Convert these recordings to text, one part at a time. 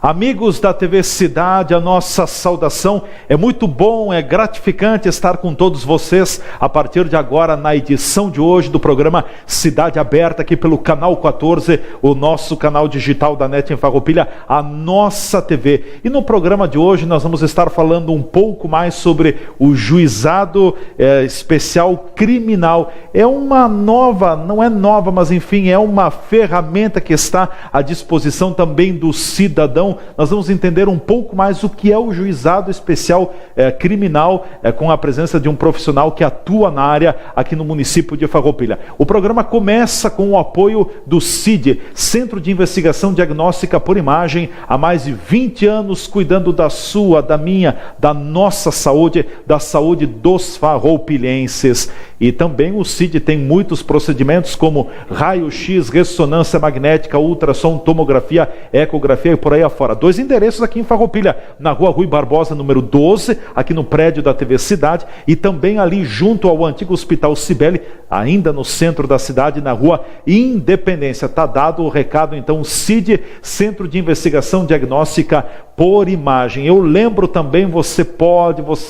Amigos da TV Cidade, a nossa saudação. É muito bom, é gratificante estar com todos vocês a partir de agora na edição de hoje do programa Cidade Aberta, aqui pelo Canal 14, o nosso canal digital da NET em Farroupilha, a nossa TV. E no programa de hoje nós vamos estar falando um pouco mais sobre o Juizado Especial Criminal. É uma nova, não é nova, mas enfim, é uma ferramenta que está à disposição também do cidadão. Nós vamos entender um pouco mais o que é o Juizado Especial Criminal, com a presença de um profissional que atua na área aqui no município de Farroupilha. O programa começa com o apoio do CID, Centro de Investigação Diagnóstica por Imagem, há mais de 20 anos cuidando da sua, da minha, da nossa saúde, da saúde dos farroupilhenses. E também o CID tem muitos procedimentos como raio-x, ressonância magnética, ultrassom, tomografia, ecografia e por aí afora. 2 endereços aqui em Farroupilha, na rua Rui Barbosa, número 12, aqui no prédio da TV Cidade, e também ali junto ao antigo Hospital Cibele, ainda no centro da cidade, na rua Independência. Está dado o recado, então, CID, Centro de Investigação Diagnóstica por Imagem. Eu lembro também, você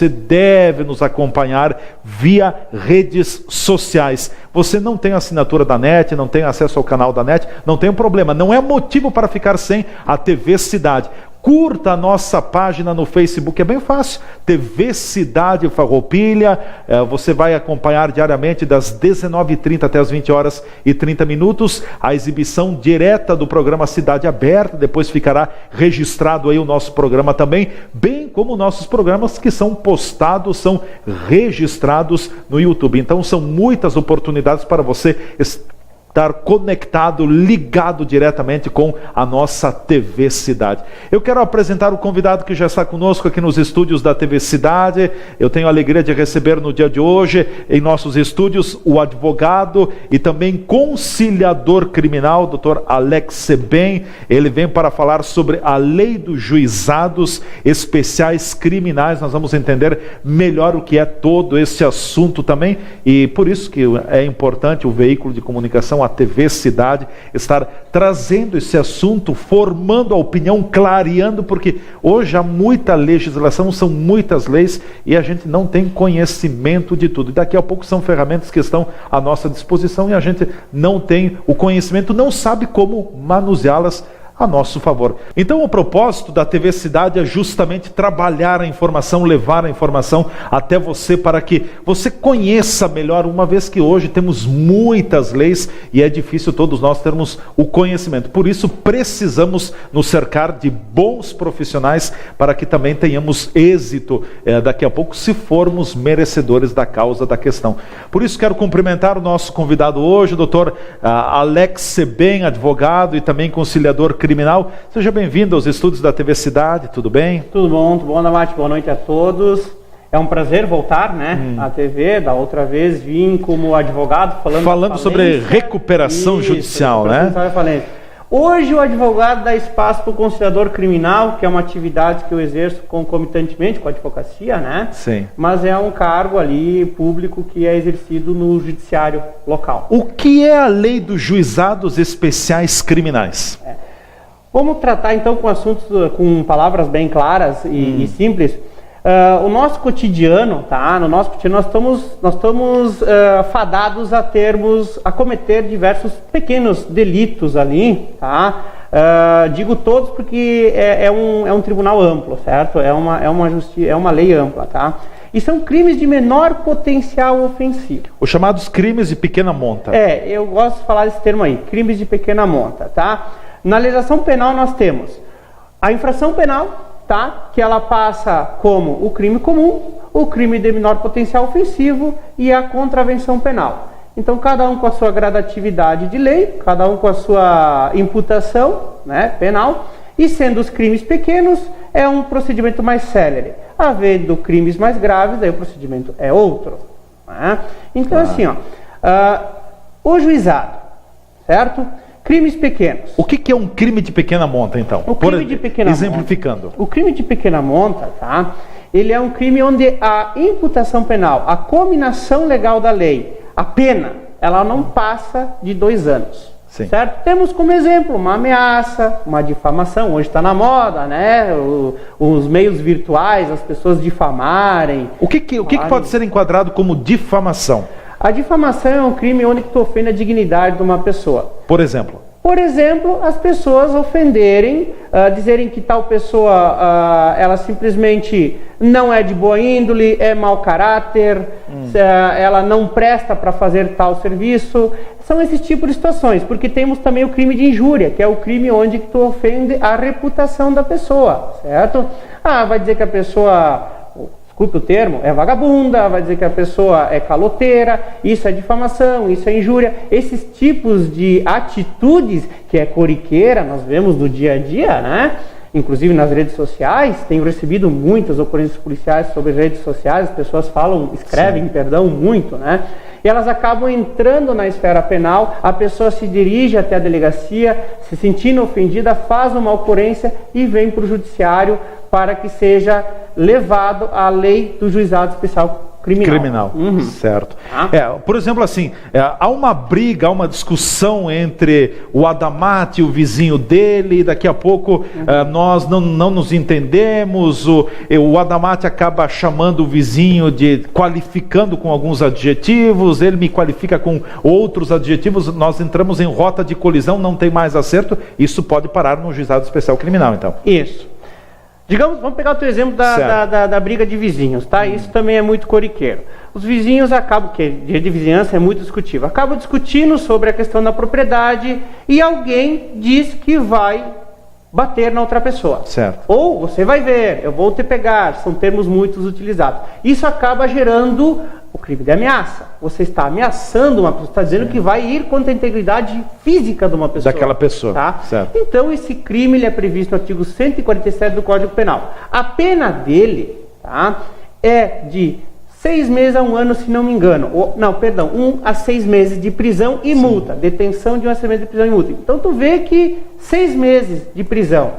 deve nos acompanhar via redes sociais. Você não tem assinatura da NET, não tem acesso ao canal da NET, não tem problema, não é motivo para ficar sem a TV Cidade. Curta a nossa página no Facebook, é bem fácil, TV Cidade Farroupilha. Você vai acompanhar diariamente das 19h30 até as 20h30 a exibição direta do programa Cidade Aberta. Depois ficará registrado aí o nosso programa também, bem como nossos programas que são postados, são registrados no YouTube. Então são muitas oportunidades para você estar conectado, ligado diretamente com a nossa TV Cidade. Eu quero apresentar o convidado que já está conosco aqui nos estúdios da TV Cidade. Eu tenho a alegria de receber no dia de hoje, em nossos estúdios, o advogado e também conciliador criminal, Dr. Alex Sebem. Ele vem para falar sobre a lei dos juizados especiais criminais. Nós vamos entender melhor o que é todo esse assunto também, e por isso que é importante o veículo de comunicação, a TV Cidade, estar trazendo esse assunto, formando a opinião, clareando, porque hoje há muita legislação, são muitas leis e a gente não tem conhecimento de tudo. E daqui a pouco são ferramentas que estão à nossa disposição e a gente não tem o conhecimento, não sabe como manuseá-las a nosso favor. Então o propósito da TV Cidade é justamente trabalhar a informação, levar a informação até você para que você conheça melhor, uma vez que hoje temos muitas leis e é difícil todos nós termos o conhecimento. Por isso precisamos nos cercar de bons profissionais para que também tenhamos êxito daqui a pouco, se formos merecedores da causa da questão. Por isso quero cumprimentar o nosso convidado hoje, o Dr. Alex Sebem, advogado e também conciliador criminal. Seja bem-vindo aos estúdios da TV Cidade, tudo bem? Tudo bom, Damate, boa noite a todos. É um prazer voltar, à TV. Da outra vez vim como advogado falando sobre recuperação judicial, Hoje o advogado dá espaço para o conciliador criminal, que é uma atividade que eu exerço concomitantemente com a advocacia, Sim. Mas é um cargo ali público que é exercido no judiciário local. O que é a lei dos juizados especiais criminais? Vamos tratar então com assuntos com palavras bem claras e simples. O nosso cotidiano, no nosso cotidiano nós estamos fadados a cometer diversos pequenos delitos ali, digo todos porque é um tribunal amplo, certo? É uma lei ampla, E são crimes de menor potencial ofensivo. Os chamados crimes de pequena monta. Eu gosto de falar desse termo aí, crimes de pequena monta, Na legislação penal nós temos a infração penal, que ela passa como o crime comum, o crime de menor potencial ofensivo e a contravenção penal. Então cada um com a sua gradatividade de lei, cada um com a sua imputação penal, e sendo os crimes pequenos, é um procedimento mais célere. Havendo crimes mais graves, aí o procedimento é outro. Então o juizado, certo? Crimes pequenos. O que é um crime de pequena monta, então? Exemplificando. O crime de pequena monta, ele é um crime onde a imputação penal, a cominação legal da lei, a pena, ela não passa de 2 anos. Sim. Certo? Temos como exemplo uma ameaça, uma difamação. Hoje está na moda, né? Os meios virtuais, as pessoas difamarem. O que pode ser enquadrado como difamação? A difamação é um crime onde tu ofende a dignidade de uma pessoa. Por exemplo? Por exemplo, as pessoas ofenderem, dizerem que tal pessoa, ela simplesmente não é de boa índole, é mau caráter, ela não presta para fazer tal serviço. São esses tipos de situações, porque temos também o crime de injúria, que é o crime onde tu ofende a reputação da pessoa, certo? Vai dizer que a pessoa, desculpe o termo, é vagabunda, vai dizer que a pessoa é caloteira, isso é difamação, isso é injúria. Esses tipos de atitudes, que é corriqueira, nós vemos no dia a dia, né? Inclusive nas redes sociais, tenho recebido muitas ocorrências policiais sobre redes sociais, as pessoas escrevem, muito, né? E elas acabam entrando na esfera penal, a pessoa se dirige até a delegacia, se sentindo ofendida, faz uma ocorrência e vem para o judiciário para que seja levado à lei do juizado especial criminal. Certo. Por exemplo, assim, há uma briga, há uma discussão entre o Adamate e o vizinho dele, e daqui a pouco nós não nos entendemos, o Adamate acaba chamando o vizinho qualificando com alguns adjetivos, ele me qualifica com outros adjetivos, nós entramos em rota de colisão, não tem mais acerto, isso pode parar no juizado especial criminal, então. Isso. Digamos, vamos pegar o teu exemplo da briga de vizinhos, tá? Isso também é muito corriqueiro. Os vizinhos acabam, que dia de vizinhança é muito discutível, acabam discutindo sobre a questão da propriedade e alguém diz que vai bater na outra pessoa. Certo. Ou você vai ver, eu vou te pegar, são termos muito utilizados. Isso acaba gerando o crime de ameaça. Você está ameaçando uma pessoa, está dizendo que vai ir contra a integridade física de uma pessoa. Daquela pessoa. Tá? Certo. Então esse crime ele é previsto no artigo 147 do Código Penal. A pena dele, tá, é de 6 meses a 1 ano, se não me engano. 1 a 6 meses de prisão e multa. Detenção de 1 a 6 meses de prisão e multa. Então tu vê que 6 meses de prisão,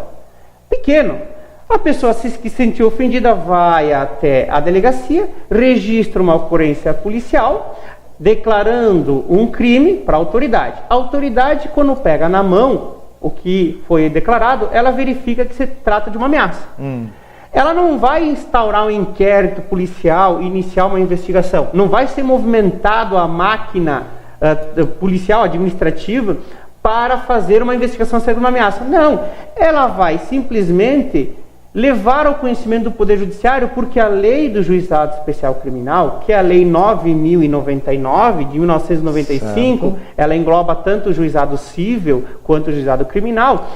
pequeno. A pessoa que se sentiu ofendida vai até a delegacia, registra uma ocorrência policial, declarando um crime para a autoridade. A autoridade, quando pega na mão o que foi declarado, ela verifica que se trata de uma ameaça. Ela não vai instaurar um inquérito policial e iniciar uma investigação. Não vai ser movimentado a máquina policial, administrativa, para fazer uma investigação acerca de uma ameaça. Não. Ela vai simplesmente levar ao conhecimento do Poder Judiciário, porque a lei do Juizado Especial Criminal, que é a Lei 9.099, de 1995, certo, ela engloba tanto o juizado civil quanto o juizado criminal,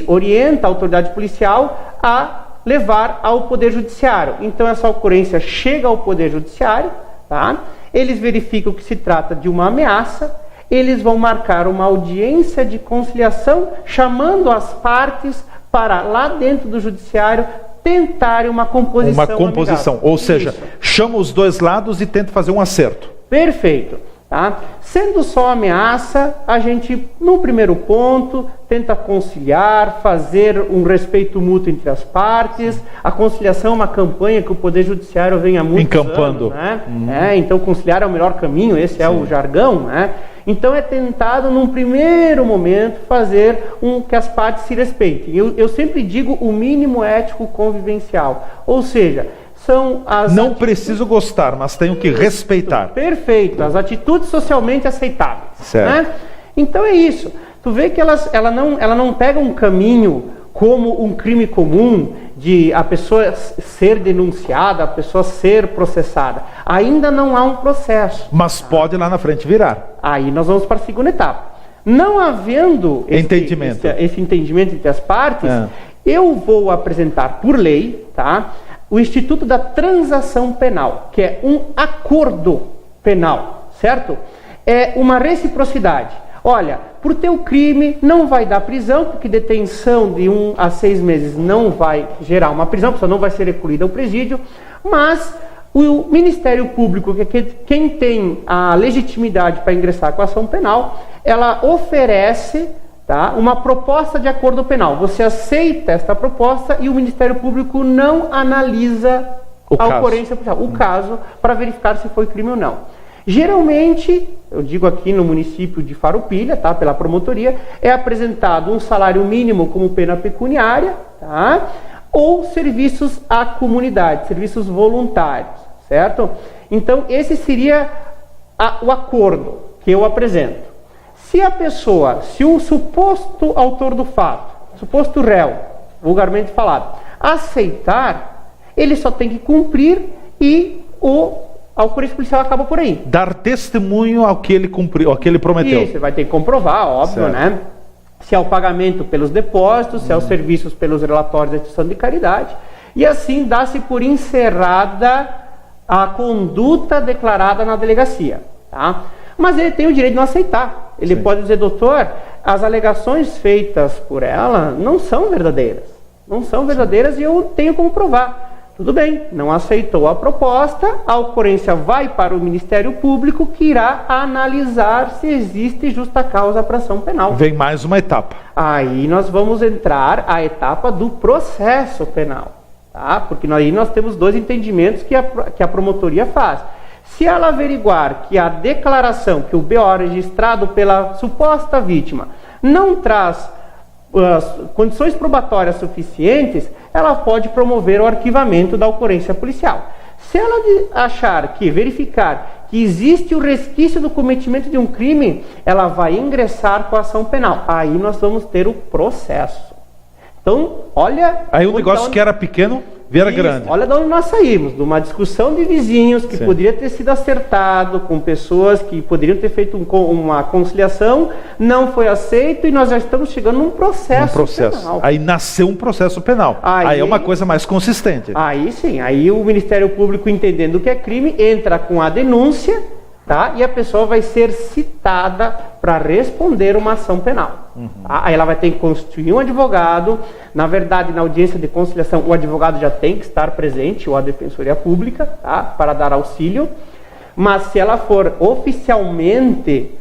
orienta a autoridade policial a levar ao Poder Judiciário. Então essa ocorrência chega ao Poder Judiciário, tá? Eles verificam que se trata de uma ameaça, eles vão marcar uma audiência de conciliação, chamando as partes para lá dentro do judiciário tentarem uma composição. Uma composição, amigável. Ou seja, chama os dois lados e tenta fazer um acerto. Perfeito. Tá? Sendo só ameaça, a gente, no primeiro ponto, tenta conciliar, fazer um respeito mútuo entre as partes. A conciliação é uma campanha que o Poder Judiciário vem há muitos anos, né? Então conciliar é o melhor caminho, esse é o jargão, né? Então é tentado, num primeiro momento, fazer que as partes se respeitem. Eu sempre digo o mínimo ético convivencial. Ou seja, são as... Não preciso gostar, mas tenho que respeitar. Perfeito. As atitudes socialmente aceitáveis. Certo. Né? Então é isso. Tu vê que ela não pega um caminho como um crime comum de a pessoa ser denunciada, a pessoa ser processada. Ainda não há um processo. Mas pode lá na frente virar. Aí nós vamos para a segunda etapa. Não havendo esse entendimento entre as partes, eu vou apresentar por lei, tá, o Instituto da Transação Penal, que é um acordo penal, certo? É uma reciprocidade. Olha, por teu crime não vai dar prisão, porque detenção de 1 a 6 meses não vai gerar uma prisão, a pessoa não vai ser recolhida ao presídio, mas o Ministério Público, que é quem tem a legitimidade para ingressar com a ação penal, ela oferece, tá, uma proposta de acordo penal. Você aceita esta proposta e o Ministério Público não analisa a ocorrência policial, o caso, para verificar se foi crime ou não. Geralmente, eu digo aqui no município de Farroupilha, tá, pela promotoria, é apresentado um salário mínimo como pena pecuniária, tá, ou serviços à comunidade, serviços voluntários, certo? Então, esse seria o acordo que eu apresento. Se a pessoa, se o suposto autor do fato, suposto réu, vulgarmente falado, aceitar, ele só tem que cumprir e a ocorrência policial acaba por aí. Dar testemunho ao que ele cumpriu, ao que ele prometeu. Isso, vai ter que comprovar, óbvio, certo, né? Se é o pagamento pelos depósitos, se é os serviços pelos relatórios de instituição de caridade, e assim dá-se por encerrada a conduta declarada na delegacia, tá? Mas ele tem o direito de não aceitar. Ele Sim. pode dizer, doutor, as alegações feitas por ela não são verdadeiras. Não são verdadeiras e eu tenho como provar. Tudo bem, não aceitou a proposta, a ocorrência vai para o Ministério Público, que irá analisar se existe justa causa para ação penal. Vem mais uma etapa. Aí nós vamos entrar a etapa do processo penal, tá? Porque aí nós temos dois entendimentos que a promotoria faz. Se ela averiguar que a declaração, que o BO registrado pela suposta vítima não traz condições probatórias suficientes, ela pode promover o arquivamento da ocorrência policial. Se ela verificar que existe o resquício do cometimento de um crime, ela vai ingressar com a ação penal. Aí nós vamos ter o processo. Então, olha... Aí o negócio que era pequeno vira grande. Olha de onde nós saímos, de uma discussão de vizinhos que Sim. poderia ter sido acertado, com pessoas que poderiam ter feito uma conciliação, não foi aceito e nós já estamos chegando num processo penal. Aí nasceu um processo penal. Aí é uma coisa mais consistente. Aí sim, aí o Ministério Público, entendendo o que é crime, entra com a denúncia, tá? E a pessoa vai ser citada para responder uma ação penal. Tá? Aí ela vai ter que constituir um advogado. Na verdade, na audiência de conciliação, o advogado já tem que estar presente, ou a Defensoria Pública, tá? Para dar auxílio. Mas se ela for oficialmente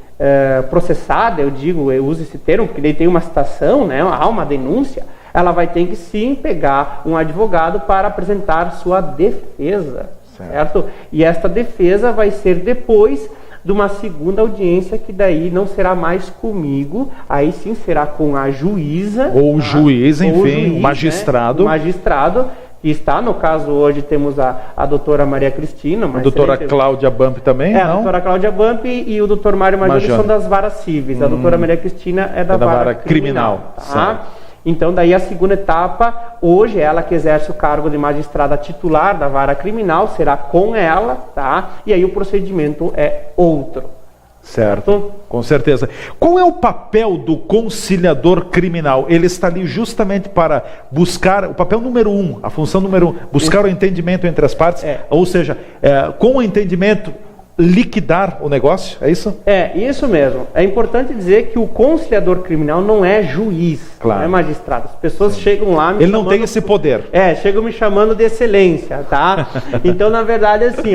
processada, eu uso esse termo, porque daí tem uma citação, né? Há uma denúncia, ela vai ter que sim pegar um advogado para apresentar sua defesa. Certo? E esta defesa vai ser depois de uma segunda audiência, que daí não será mais comigo, aí sim será com a juíza. Ou o juiz, enfim, o magistrado. Né? O magistrado, que está, no caso hoje temos a doutora Maria Cristina. A doutora Cláudia Bamp também, não? A doutora Cláudia Bamp e o doutor Mário Majoni são das varas cíveis. A doutora Maria Cristina é da vara criminal. Tá? Então, daí a segunda etapa, hoje ela que exerce o cargo de magistrada titular da vara criminal, será com ela, tá? E aí o procedimento é outro. Certo, com certeza. Qual é o papel do conciliador criminal? Ele está ali justamente para buscar, o papel número 1, a função número 1, buscar o entendimento entre as partes, ou seja, com o entendimento, liquidar o negócio, é isso? É, isso mesmo. É importante dizer que o conciliador criminal não é juiz, claro. Não é magistrado. As pessoas chegam lá... Ele não tem esse poder. Chegam me chamando de excelência, tá? Então, na verdade, assim,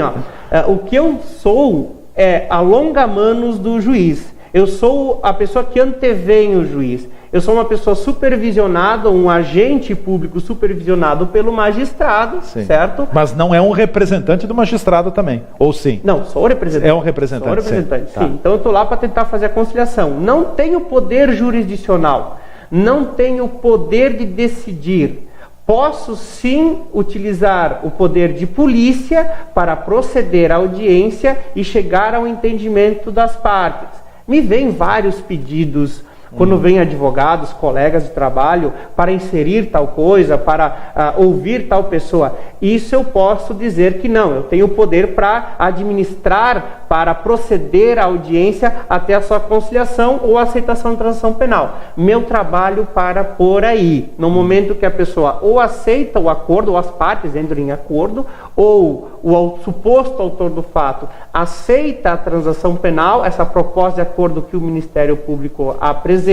o que eu sou é alonga-manos do juiz. Eu sou a pessoa que antevém o juiz. Eu sou uma pessoa supervisionada, um agente público supervisionado pelo magistrado, sim. Certo? Mas não é um representante do magistrado também, ou sim? Não, sou representante. É um representante, sou representante, sim. Tá. Então eu estou lá para tentar fazer a conciliação. Não tenho poder jurisdicional, não tenho poder de decidir. Posso sim utilizar o poder de polícia para proceder à audiência e chegar ao entendimento das partes. Me vêm vários pedidos quando vêm advogados, colegas de trabalho, para inserir tal coisa, para ouvir tal pessoa. Isso eu posso dizer que não, eu tenho poder para administrar, para proceder à audiência até a sua conciliação ou aceitação de transação penal. Meu trabalho para por aí. No momento que a pessoa ou aceita o acordo, ou as partes entram em acordo, ou o suposto autor do fato aceita a transação penal, essa proposta de acordo que o Ministério Público apresenta,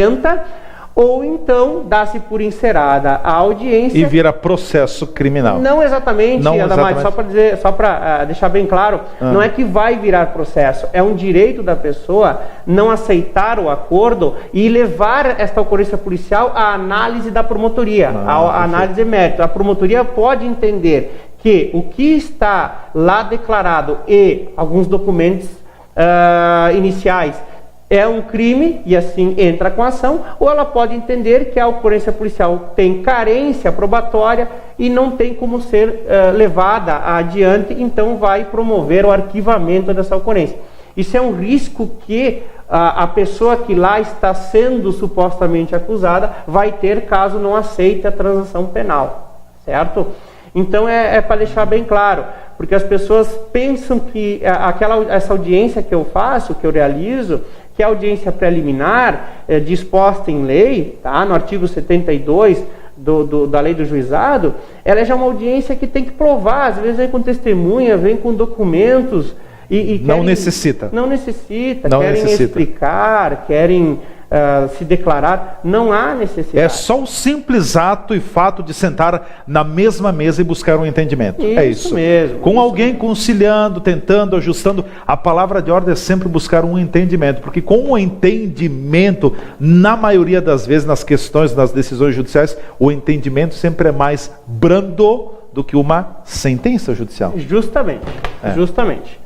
ou então dá-se por encerrada a audiência. E vira processo criminal. Não exatamente, Adamar, só para deixar bem claro, não é que vai virar processo, é um direito da pessoa não aceitar o acordo e levar esta ocorrência policial à análise da promotoria, à análise de mérito. A promotoria pode entender que o que está lá declarado e alguns documentos iniciais é um crime e assim entra com a ação, ou ela pode entender que a ocorrência policial tem carência probatória e não tem como ser levada adiante, então vai promover o arquivamento dessa ocorrência. Isso é um risco que a pessoa que lá está sendo supostamente acusada vai ter caso não aceite a transação penal, certo? Então é para deixar bem claro, porque as pessoas pensam que essa audiência que eu faço, que eu realizo, que é a audiência preliminar disposta em lei, tá? No artigo 72 da lei do juizado, ela já é uma audiência que tem que provar, às vezes vem com testemunha, vem com documentos, e não necessita. Não necessita, querem explicar, querem se declarar, não há necessidade. É só o simples ato e fato de sentar na mesma mesa e buscar um entendimento. Isso, é isso mesmo. Com alguém conciliando, tentando, ajustando. A palavra de ordem é sempre buscar um entendimento, porque com o entendimento, na maioria das vezes, nas questões, nas decisões judiciais, o entendimento sempre é mais brando do que uma sentença judicial. Justamente.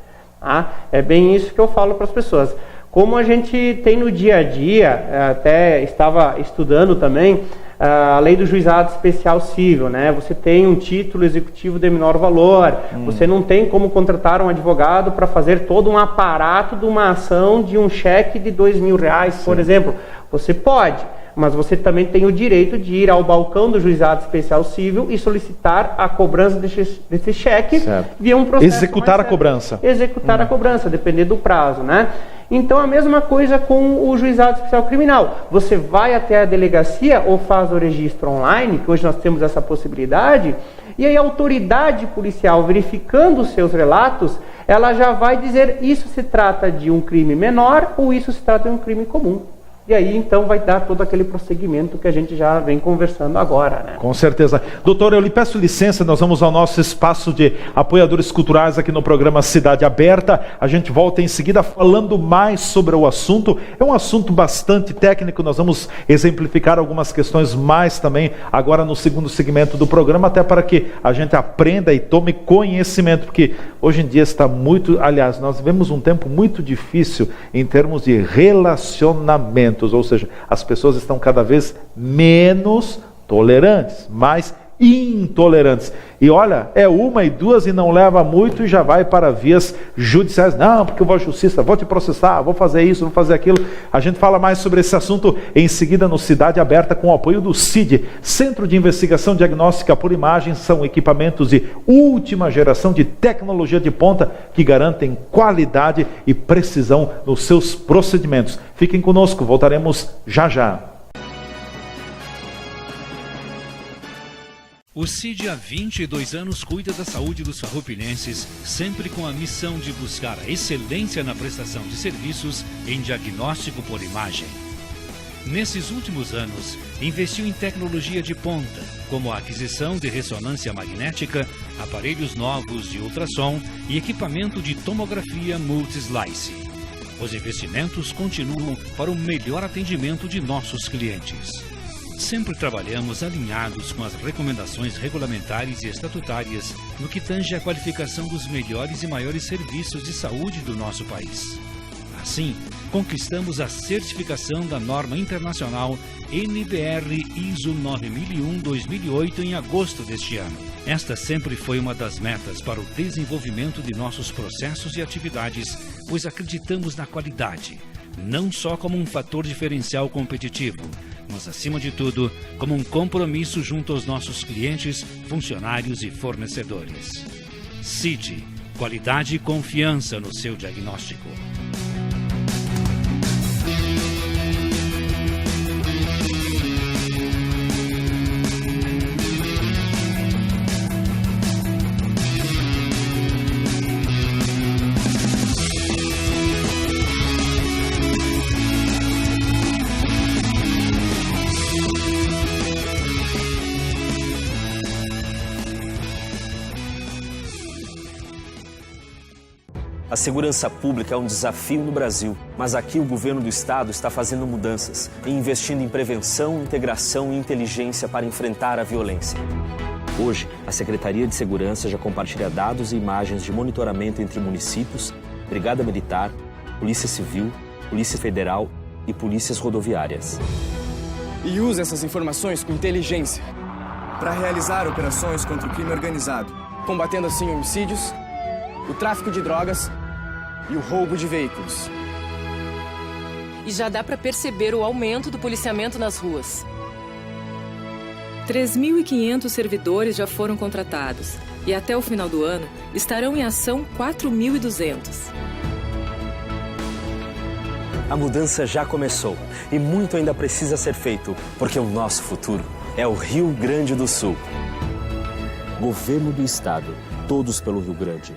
É bem isso que eu falo para as pessoas. Como a gente tem no dia a dia, até estava estudando também, a lei do juizado especial civil, né? Você tem um título executivo de menor valor, você não tem como contratar um advogado para fazer todo um aparato de uma ação de um cheque de R$2.000, por exemplo. Você pode, mas você também tem o direito de ir ao balcão do juizado especial civil e solicitar a cobrança desse cheque via um processo. Executar a cobrança. Executar a cobrança, dependendo do prazo, né? Então a mesma coisa com o juizado especial criminal. Você vai até a delegacia ou faz o registro online, que hoje nós temos essa possibilidade, e aí a autoridade policial, verificando os seus relatos, ela já vai dizer isso se trata de um crime menor ou isso se trata de um crime comum. E aí, então, vai dar todo aquele prosseguimento que a gente já vem conversando agora, né? Com certeza. Doutor, eu lhe peço licença, nós vamos ao nosso espaço de apoiadores culturais aqui no programa Cidade Aberta. A gente volta em seguida falando mais sobre o assunto. É um assunto bastante técnico, nós vamos exemplificar algumas questões mais também agora no segundo segmento do programa, até para que a gente aprenda e tome conhecimento, porque hoje em dia está muito... Aliás, nós vivemos um tempo muito difícil em termos de relacionamento. Ou seja, as pessoas estão cada vez menos tolerantes, mais intolerantes. E olha, é uma e duas e não leva muito e já vai para vias judiciais. Não, porque eu vou à justiça, vou te processar, vou fazer isso, vou fazer aquilo. A gente fala mais sobre esse assunto em seguida no Cidade Aberta com o apoio do CID, Centro de Investigação Diagnóstica por Imagem. São equipamentos de última geração de tecnologia de ponta que garantem qualidade e precisão nos seus procedimentos. Fiquem conosco, voltaremos já já. O CID há 22 anos cuida da saúde dos farroupilhenses, sempre com a missão de buscar a excelência na prestação de serviços em diagnóstico por imagem. Nesses últimos anos, investiu em tecnologia de ponta, como a aquisição de ressonância magnética, aparelhos novos de ultrassom e equipamento de tomografia multislice. Os investimentos continuam para o melhor atendimento de nossos clientes. Sempre trabalhamos alinhados com as recomendações regulamentares e estatutárias no que tange à qualificação dos melhores e maiores serviços de saúde do nosso país. Assim, conquistamos a certificação da norma internacional NBR ISO 9001-2008 em agosto deste ano. Esta sempre foi uma das metas para o desenvolvimento de nossos processos e atividades, pois acreditamos na qualidade, não só como um fator diferencial competitivo, mas, acima de tudo, como um compromisso junto aos nossos clientes, funcionários e fornecedores. CID, qualidade e confiança no seu diagnóstico. A segurança pública é um desafio no Brasil, mas aqui o governo do estado está fazendo mudanças e investindo em prevenção, integração e inteligência para enfrentar a violência. Hoje, a Secretaria de Segurança já compartilha dados e imagens de monitoramento entre municípios, Brigada Militar, Polícia Civil, Polícia Federal e polícias rodoviárias. E usa essas informações com inteligência para realizar operações contra o crime organizado, combatendo assim homicídios, o tráfico de drogas e o roubo de veículos. E já dá para perceber o aumento do policiamento nas ruas. 3.500 servidores já foram contratados e até o final do ano estarão em ação 4.200. A mudança já começou e muito ainda precisa ser feito, porque o nosso futuro é o Rio Grande do Sul. Governo do Estado, todos pelo Rio Grande.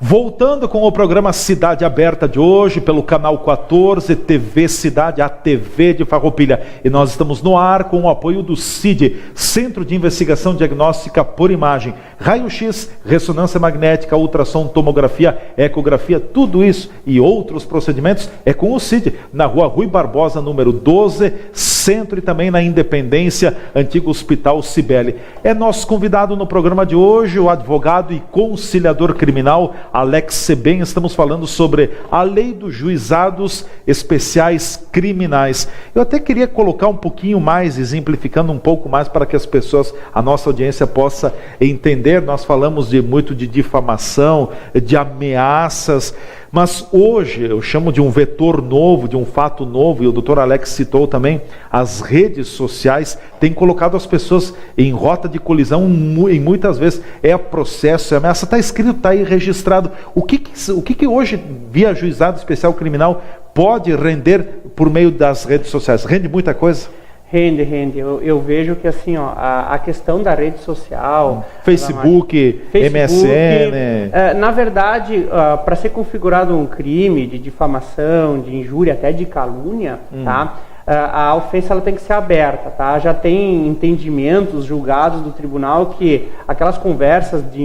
Voltando com o programa Cidade Aberta de hoje, pelo canal 14, TV Cidade, a TV de Farroupilha. E nós estamos no ar com o apoio do CID, Centro de Investigação Diagnóstica por Imagem. Raio-X, ressonância magnética, ultrassom, tomografia, ecografia, tudo isso e outros procedimentos é com o CID, na rua Rui Barbosa, número 12, Centro, e também na Independência, antigo Hospital Cibele. É nosso convidado no programa de hoje, o advogado e conciliador criminal Alex Seben. Estamos falando sobre a lei dos juizados especiais criminais. Eu até queria colocar um pouquinho mais, exemplificando um pouco mais para que as pessoas, a nossa audiência possa entender. Nós falamos muito de difamação, de ameaças, mas hoje eu chamo de um vetor novo, de um fato novo, e o doutor Alex citou também, as redes sociais têm colocado as pessoas em rota de colisão, e muitas vezes é processo, é ameaça, está escrito, está aí registrado. O que hoje, via juizado especial criminal, pode render por meio das redes sociais? Rende muita coisa? Rende. Eu vejo que assim, ó, a questão da rede social, Facebook, MSN... na verdade, para ser configurado um crime de difamação, de injúria, até de calúnia, tá? A ofensa ela tem que ser aberta, tá? Já tem entendimentos julgados do tribunal que aquelas conversas de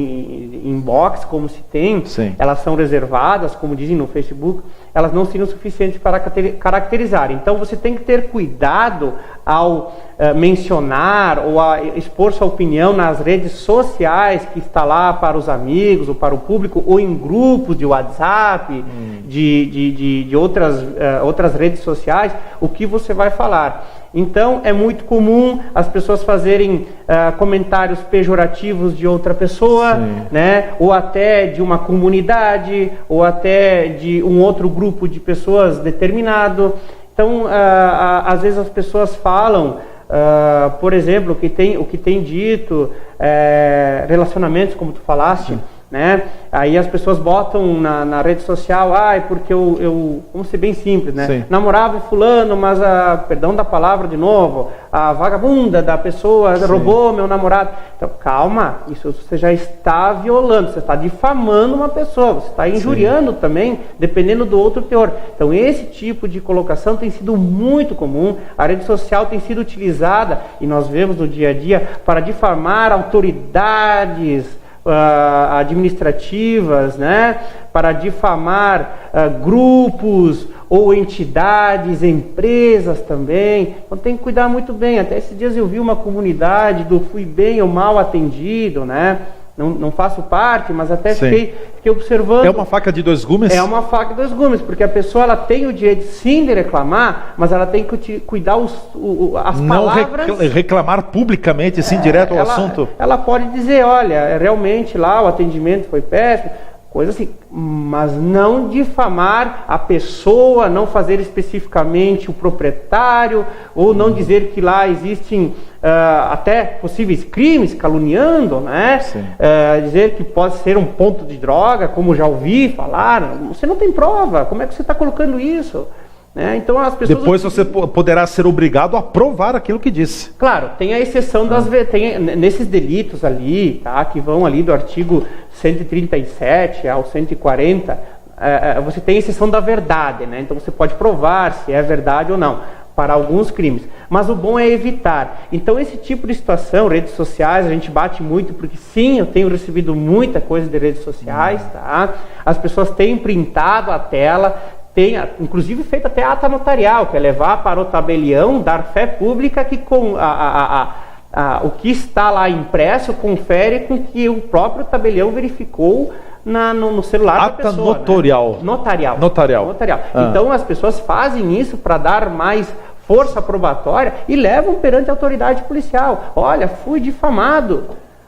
inbox, como se tem, sim, elas são reservadas, como dizem no Facebook, elas não seriam suficientes para caracterizar. Então você tem que ter cuidado ao mencionar ou a expor sua opinião nas redes sociais, que está lá para os amigos ou para o público, ou em grupos de WhatsApp, de outras redes sociais, o que você vai falar. Então é muito comum as pessoas fazerem comentários pejorativos de outra pessoa, né? Ou até de uma comunidade, ou até de um outro grupo de pessoas determinado. Então, às vezes as pessoas falam, por exemplo, o que tem dito, relacionamentos, como tu falaste, né? Aí as pessoas botam na rede social, porque eu vamos ser bem simples, né? Sim. Namorava fulano, mas perdão da palavra de novo, a vagabunda da pessoa, sim, roubou meu namorado. Então, calma, isso você já está violando, você está difamando uma pessoa, você está injuriando, sim, também, dependendo do outro teor. Então, esse tipo de colocação tem sido muito comum, a rede social tem sido utilizada, e nós vemos no dia a dia, para difamar autoridades administrativas, né, para difamar grupos ou entidades, empresas também. Então tem que cuidar muito bem. Até esses dias eu vi uma comunidade do fui bem ou mal atendido, né? Não faço parte, mas até fiquei observando. É uma faca de dois gumes? É uma faca de dois gumes, porque a pessoa ela tem o direito sim de reclamar, mas ela tem que cuidar as palavras. Não reclamar publicamente, sim, direto ao assunto? Ela pode dizer, olha, realmente lá o atendimento foi péssimo, coisa assim, mas não difamar a pessoa, não fazer especificamente o proprietário, ou não dizer que lá existem até possíveis crimes, caluniando, né? Dizer que pode ser um ponto de droga, como já ouvi falar. Você não tem prova, como é que você está colocando isso? Né? Então as pessoas... Depois você poderá ser obrigado a provar aquilo que disse. Claro, tem a exceção nesses delitos ali, tá, que vão ali do artigo 137 ao 140, você tem a exceção da verdade, né? Então você pode provar se é verdade ou não, para alguns crimes. Mas o bom é evitar. Então esse tipo de situação, redes sociais, a gente bate muito, porque sim, eu tenho recebido muita coisa de redes sociais, tá? As pessoas têm printado a tela, tem, inclusive, feito até ata notarial, que é levar para o tabelião, dar fé pública que o que está lá impresso confere com que o próprio tabelião verificou no celular da pessoa. Notarial. Né? Notarial. Ah. Então as pessoas fazem isso para dar mais força probatória e levam perante a autoridade policial. Olha, fui difamado.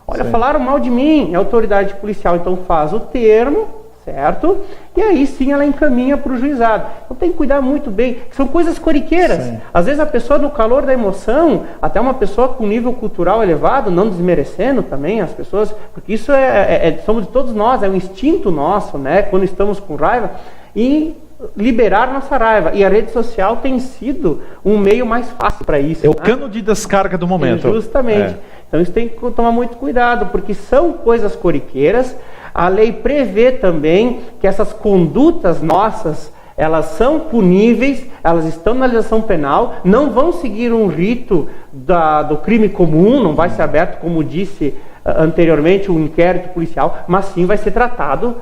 Olha, falaram mal de mim. É a autoridade policial, então faz o termo, certo? E aí sim ela encaminha para o juizado. Então tem que cuidar muito bem. São coisas corriqueiras. Sim. Às vezes a pessoa, no calor da emoção, até uma pessoa com nível cultural elevado, não desmerecendo também as pessoas, porque isso somos de todos nós, é um instinto nosso, né? Quando estamos com raiva, e liberar nossa raiva. E a rede social tem sido um meio mais fácil para isso. É o cano de descarga do momento. Justamente. Então isso tem que tomar muito cuidado, porque são coisas corriqueiras. A lei prevê também que essas condutas nossas, elas são puníveis, elas estão na legislação penal, não vão seguir um rito do crime comum, não vai ser aberto, como disse anteriormente, um inquérito policial, mas sim vai ser tratado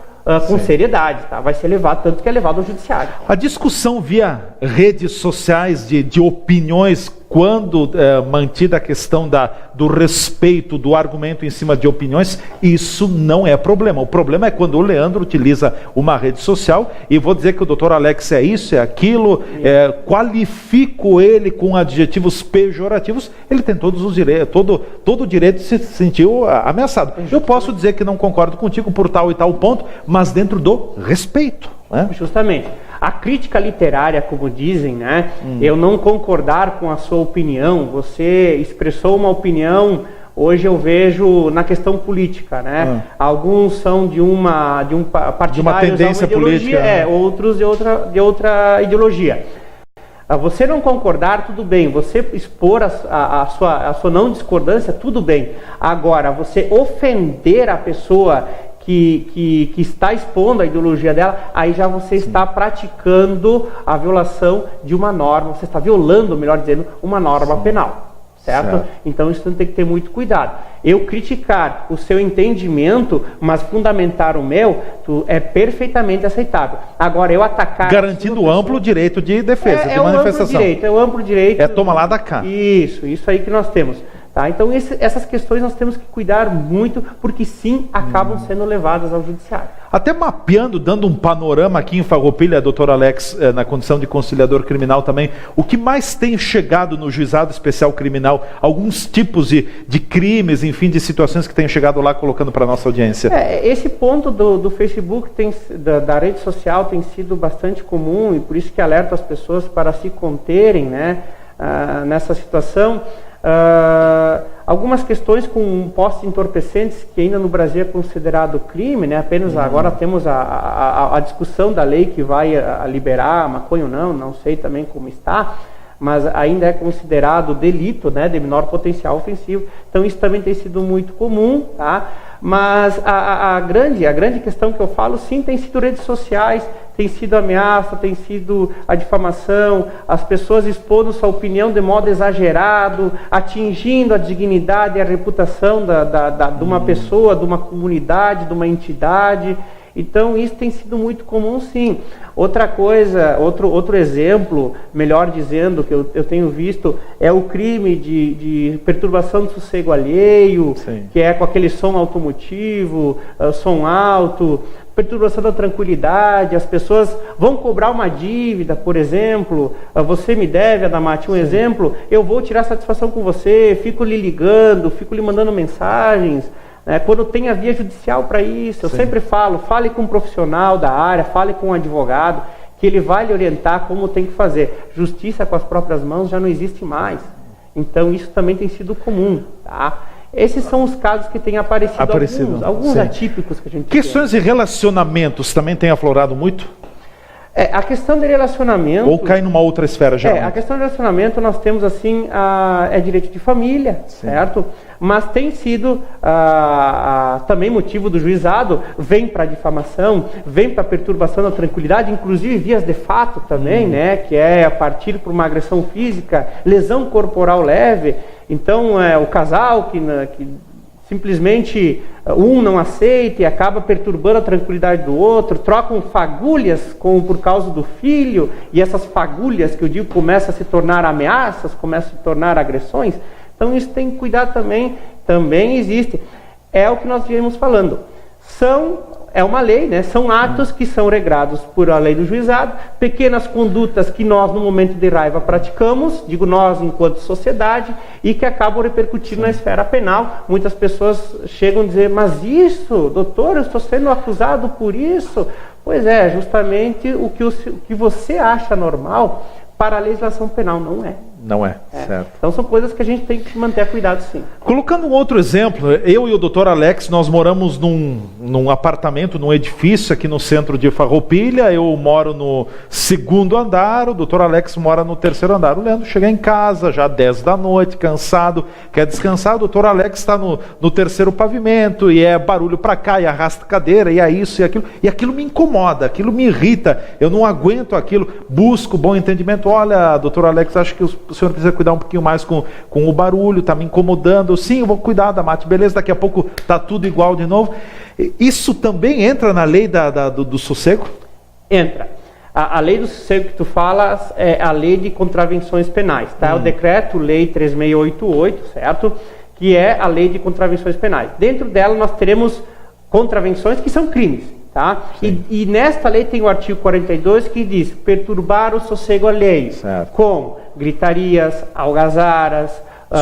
com seriedade, tá? Vai ser levado, tanto que é levado ao judiciário. A discussão via redes sociais de opiniões, quando mantida a questão do respeito, do argumento em cima de opiniões, isso não é problema. O problema é quando o Leandro utiliza uma rede social e vou dizer que o doutor Alex é isso, é aquilo, qualifico ele com adjetivos pejorativos, ele tem todos os direitos, todo o direito de se sentir ameaçado. Eu posso dizer que não concordo contigo por tal e tal ponto, mas dentro do respeito. Né? Justamente. A crítica literária, como dizem, né? Eu não concordar com a sua opinião, você expressou uma opinião, hoje eu vejo na questão política, né? Alguns são de um partidário, de uma tendência política, outros de outra ideologia. Você não concordar, tudo bem. Você expor a sua não discordância, tudo bem. Agora, você ofender a pessoa que está expondo a ideologia dela, aí já você está praticando a violação de uma norma, você está violando, melhor dizendo, uma norma penal, certo? Então isso tem que ter muito cuidado. Eu criticar o seu entendimento, mas fundamentar o meu, é perfeitamente aceitável. Agora, eu atacar... Garantindo o amplo direito de defesa, de manifestação. É o amplo direito. É toma lá da cá. Isso aí que nós temos. Tá? Então essas questões nós temos que cuidar muito, porque sim, acabam sendo levadas ao judiciário. Até mapeando, dando um panorama aqui em Farroupilha, doutor Alex, na condição de conciliador criminal também, o que mais tem chegado no juizado especial criminal, alguns tipos de crimes, enfim, de situações que tem chegado lá colocando para a nossa audiência? Esse ponto do Facebook, da rede social, tem sido bastante comum, e por isso que alerto as pessoas para se conterem, né, nessa situação. Algumas questões com postos entorpecentes, que ainda no Brasil é considerado crime, né? Apenas agora temos a discussão da lei que vai liberar a maconha ou não sei também como está, mas ainda é considerado delito, né, de menor potencial ofensivo. Então isso também tem sido muito comum, tá? Mas a grande questão que eu falo, sim, tem sido redes sociais, tem sido a ameaça, tem sido a difamação, as pessoas expondo sua opinião de modo exagerado, atingindo a dignidade e a reputação de uma pessoa, de uma comunidade, de uma entidade. Então isso tem sido muito comum, sim. Outra coisa, outro exemplo, melhor dizendo, que eu tenho visto, é o crime de perturbação do sossego alheio, sim, que é com aquele som automotivo, som alto, perturbação da tranquilidade. As pessoas vão cobrar uma dívida, por exemplo, você me deve, Adamati, um exemplo, eu vou tirar satisfação com você, fico lhe ligando, fico lhe mandando mensagens. Quando tem a via judicial para isso, eu sempre falo, fale com um profissional da área, fale com um advogado, que ele vai lhe orientar como tem que fazer. Justiça com as próprias mãos já não existe mais. Então isso também tem sido comum, tá? Esses são os casos que têm aparecido. Alguns atípicos que a gente Questões de relacionamentos também têm aflorado muito? A questão de relacionamento... Ou cai numa outra esfera já? A questão de relacionamento nós temos assim, direito de família, certo? Mas tem sido também motivo do juizado, vem para difamação, vem para perturbação da tranquilidade, inclusive vias de fato também, né? Que é a partir por uma agressão física, lesão corporal leve. Então, o casal que simplesmente um não aceita e acaba perturbando a tranquilidade do outro, trocam fagulhas por causa do filho, e essas fagulhas que eu digo começam a se tornar ameaças, começam a se tornar agressões. Então isso tem que cuidar também existe. É o que nós viemos falando. É uma lei, né? São atos que são regrados por a lei do juizado, pequenas condutas que nós, no momento de raiva, praticamos, digo nós enquanto sociedade, e que acabam repercutindo na esfera penal. Muitas pessoas chegam a dizer, mas isso, doutor, eu estou sendo acusado por isso. Pois é, justamente o que você acha normal, para a legislação penal não é. Não é, certo. Então são coisas que a gente tem que manter cuidado, sim. Colocando um outro exemplo, eu e o Dr. Alex, nós moramos num apartamento, num edifício aqui no centro de Farroupilha. Eu moro no 2º andar, o Dr. Alex mora no 3º andar. O Leandro chega em casa, já 10 da noite, cansado, quer descansar. O Dr. Alex está no 3º pavimento, e é barulho para cá, e arrasta cadeira, e é isso e aquilo. E aquilo me incomoda, aquilo me irrita, eu não aguento aquilo, busco bom entendimento. Olha, Dr. Alex, acho que o senhor precisa cuidar um pouquinho mais com o barulho, está me incomodando. Sim, eu vou cuidar da mate, beleza, daqui a pouco está tudo igual de novo. Isso também entra na lei do sossego? Entra. A lei do sossego que tu falas é a lei de contravenções penais, tá? O decreto-lei 3688, certo? Que é a lei de contravenções penais. Dentro dela nós teremos contravenções que são crimes. Tá? E nesta lei tem o artigo 42 que diz perturbar o sossego alheio, com gritarias, algazaras,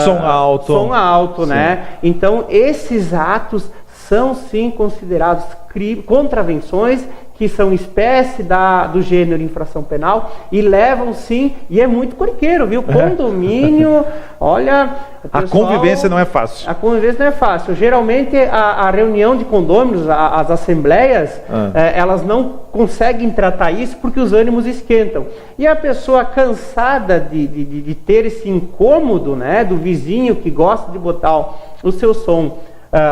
som alto, né? Então esses atos são sim considerados contravenções que são espécie do gênero infração penal e levam sim, e é muito corriqueiro, viu? Condomínio, olha... A convivência não é fácil. A convivência não é fácil. Geralmente a reunião de condôminos, as assembleias, elas não conseguem tratar isso porque os ânimos esquentam. E a pessoa cansada de ter esse incômodo, né, do vizinho que gosta de botar o seu som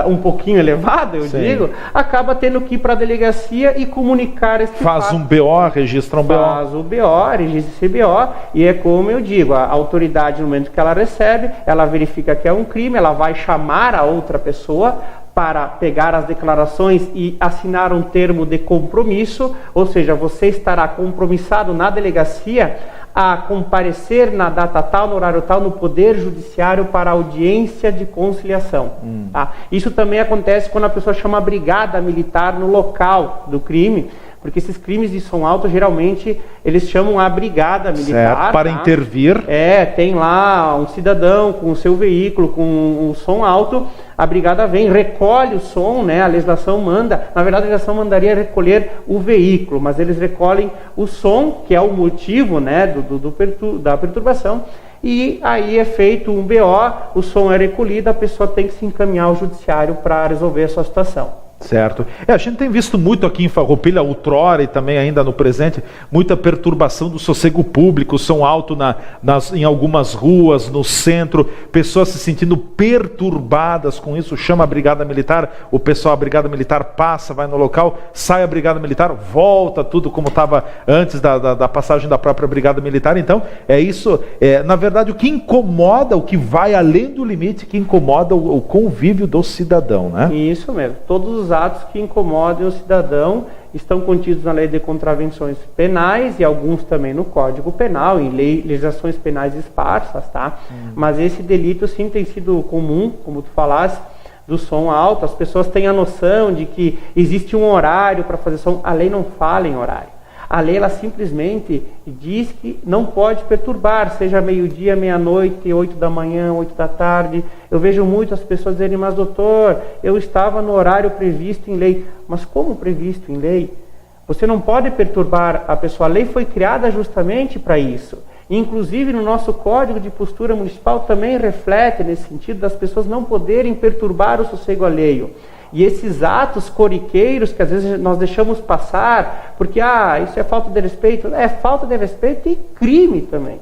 um pouquinho elevado, eu digo, acaba tendo que ir para a delegacia e comunicar esse fato. Faz um BO, registra um BO. Faz o BO, registra esse BO, e é como eu digo, a autoridade, no momento que ela recebe, ela verifica que é um crime, ela vai chamar a outra pessoa para pegar as declarações e assinar um termo de compromisso, ou seja, você estará compromissado na delegacia a comparecer na data tal, no horário tal, no Poder Judiciário para audiência de conciliação. Tá? Isso também acontece quando a pessoa chama a brigada militar no local do crime, porque esses crimes de som alto, geralmente, eles chamam a brigada militar. Para intervir. Tem lá um cidadão com o seu veículo, com um som alto, a brigada vem, recolhe o som, né? A legislação manda, na verdade a legislação mandaria recolher o veículo, mas eles recolhem o som, que é o motivo, né, da perturbação, e aí é feito um BO, o som é recolhido, a pessoa tem que se encaminhar ao judiciário para resolver a sua situação. Certo. A gente tem visto muito aqui em Farroupilha, outrora e também ainda no presente, muita perturbação do sossego público, som alto em algumas ruas, no centro, pessoas se sentindo perturbadas com isso, chama a brigada militar, a brigada militar passa, vai no local, sai a brigada militar, volta tudo como estava antes da passagem da própria brigada militar. Então, é isso, na verdade, o que incomoda, o que vai além do limite, que incomoda o convívio do cidadão, né? Isso mesmo, todos os atos que incomodem o cidadão estão contidos na lei de contravenções penais e alguns também no Código Penal, em legislações penais esparsas, tá? Mas esse delito sim tem sido comum, como tu falaste, do som alto. As pessoas têm a noção de que existe um horário para fazer som. A lei não fala em horário. A lei, ela simplesmente diz que não pode perturbar, seja meio-dia, meia-noite, 8 da manhã, 8 da tarde. Eu vejo muitas pessoas dizerem, mas doutor, eu estava no horário previsto em lei. Mas como previsto em lei? Você não pode perturbar a pessoa. A lei foi criada justamente para isso. Inclusive, no nosso Código de Postura Municipal também reflete nesse sentido das pessoas não poderem perturbar o sossego alheio. E esses atos corriqueiros que às vezes nós deixamos passar, porque isso é falta de respeito, é falta de respeito e crime também,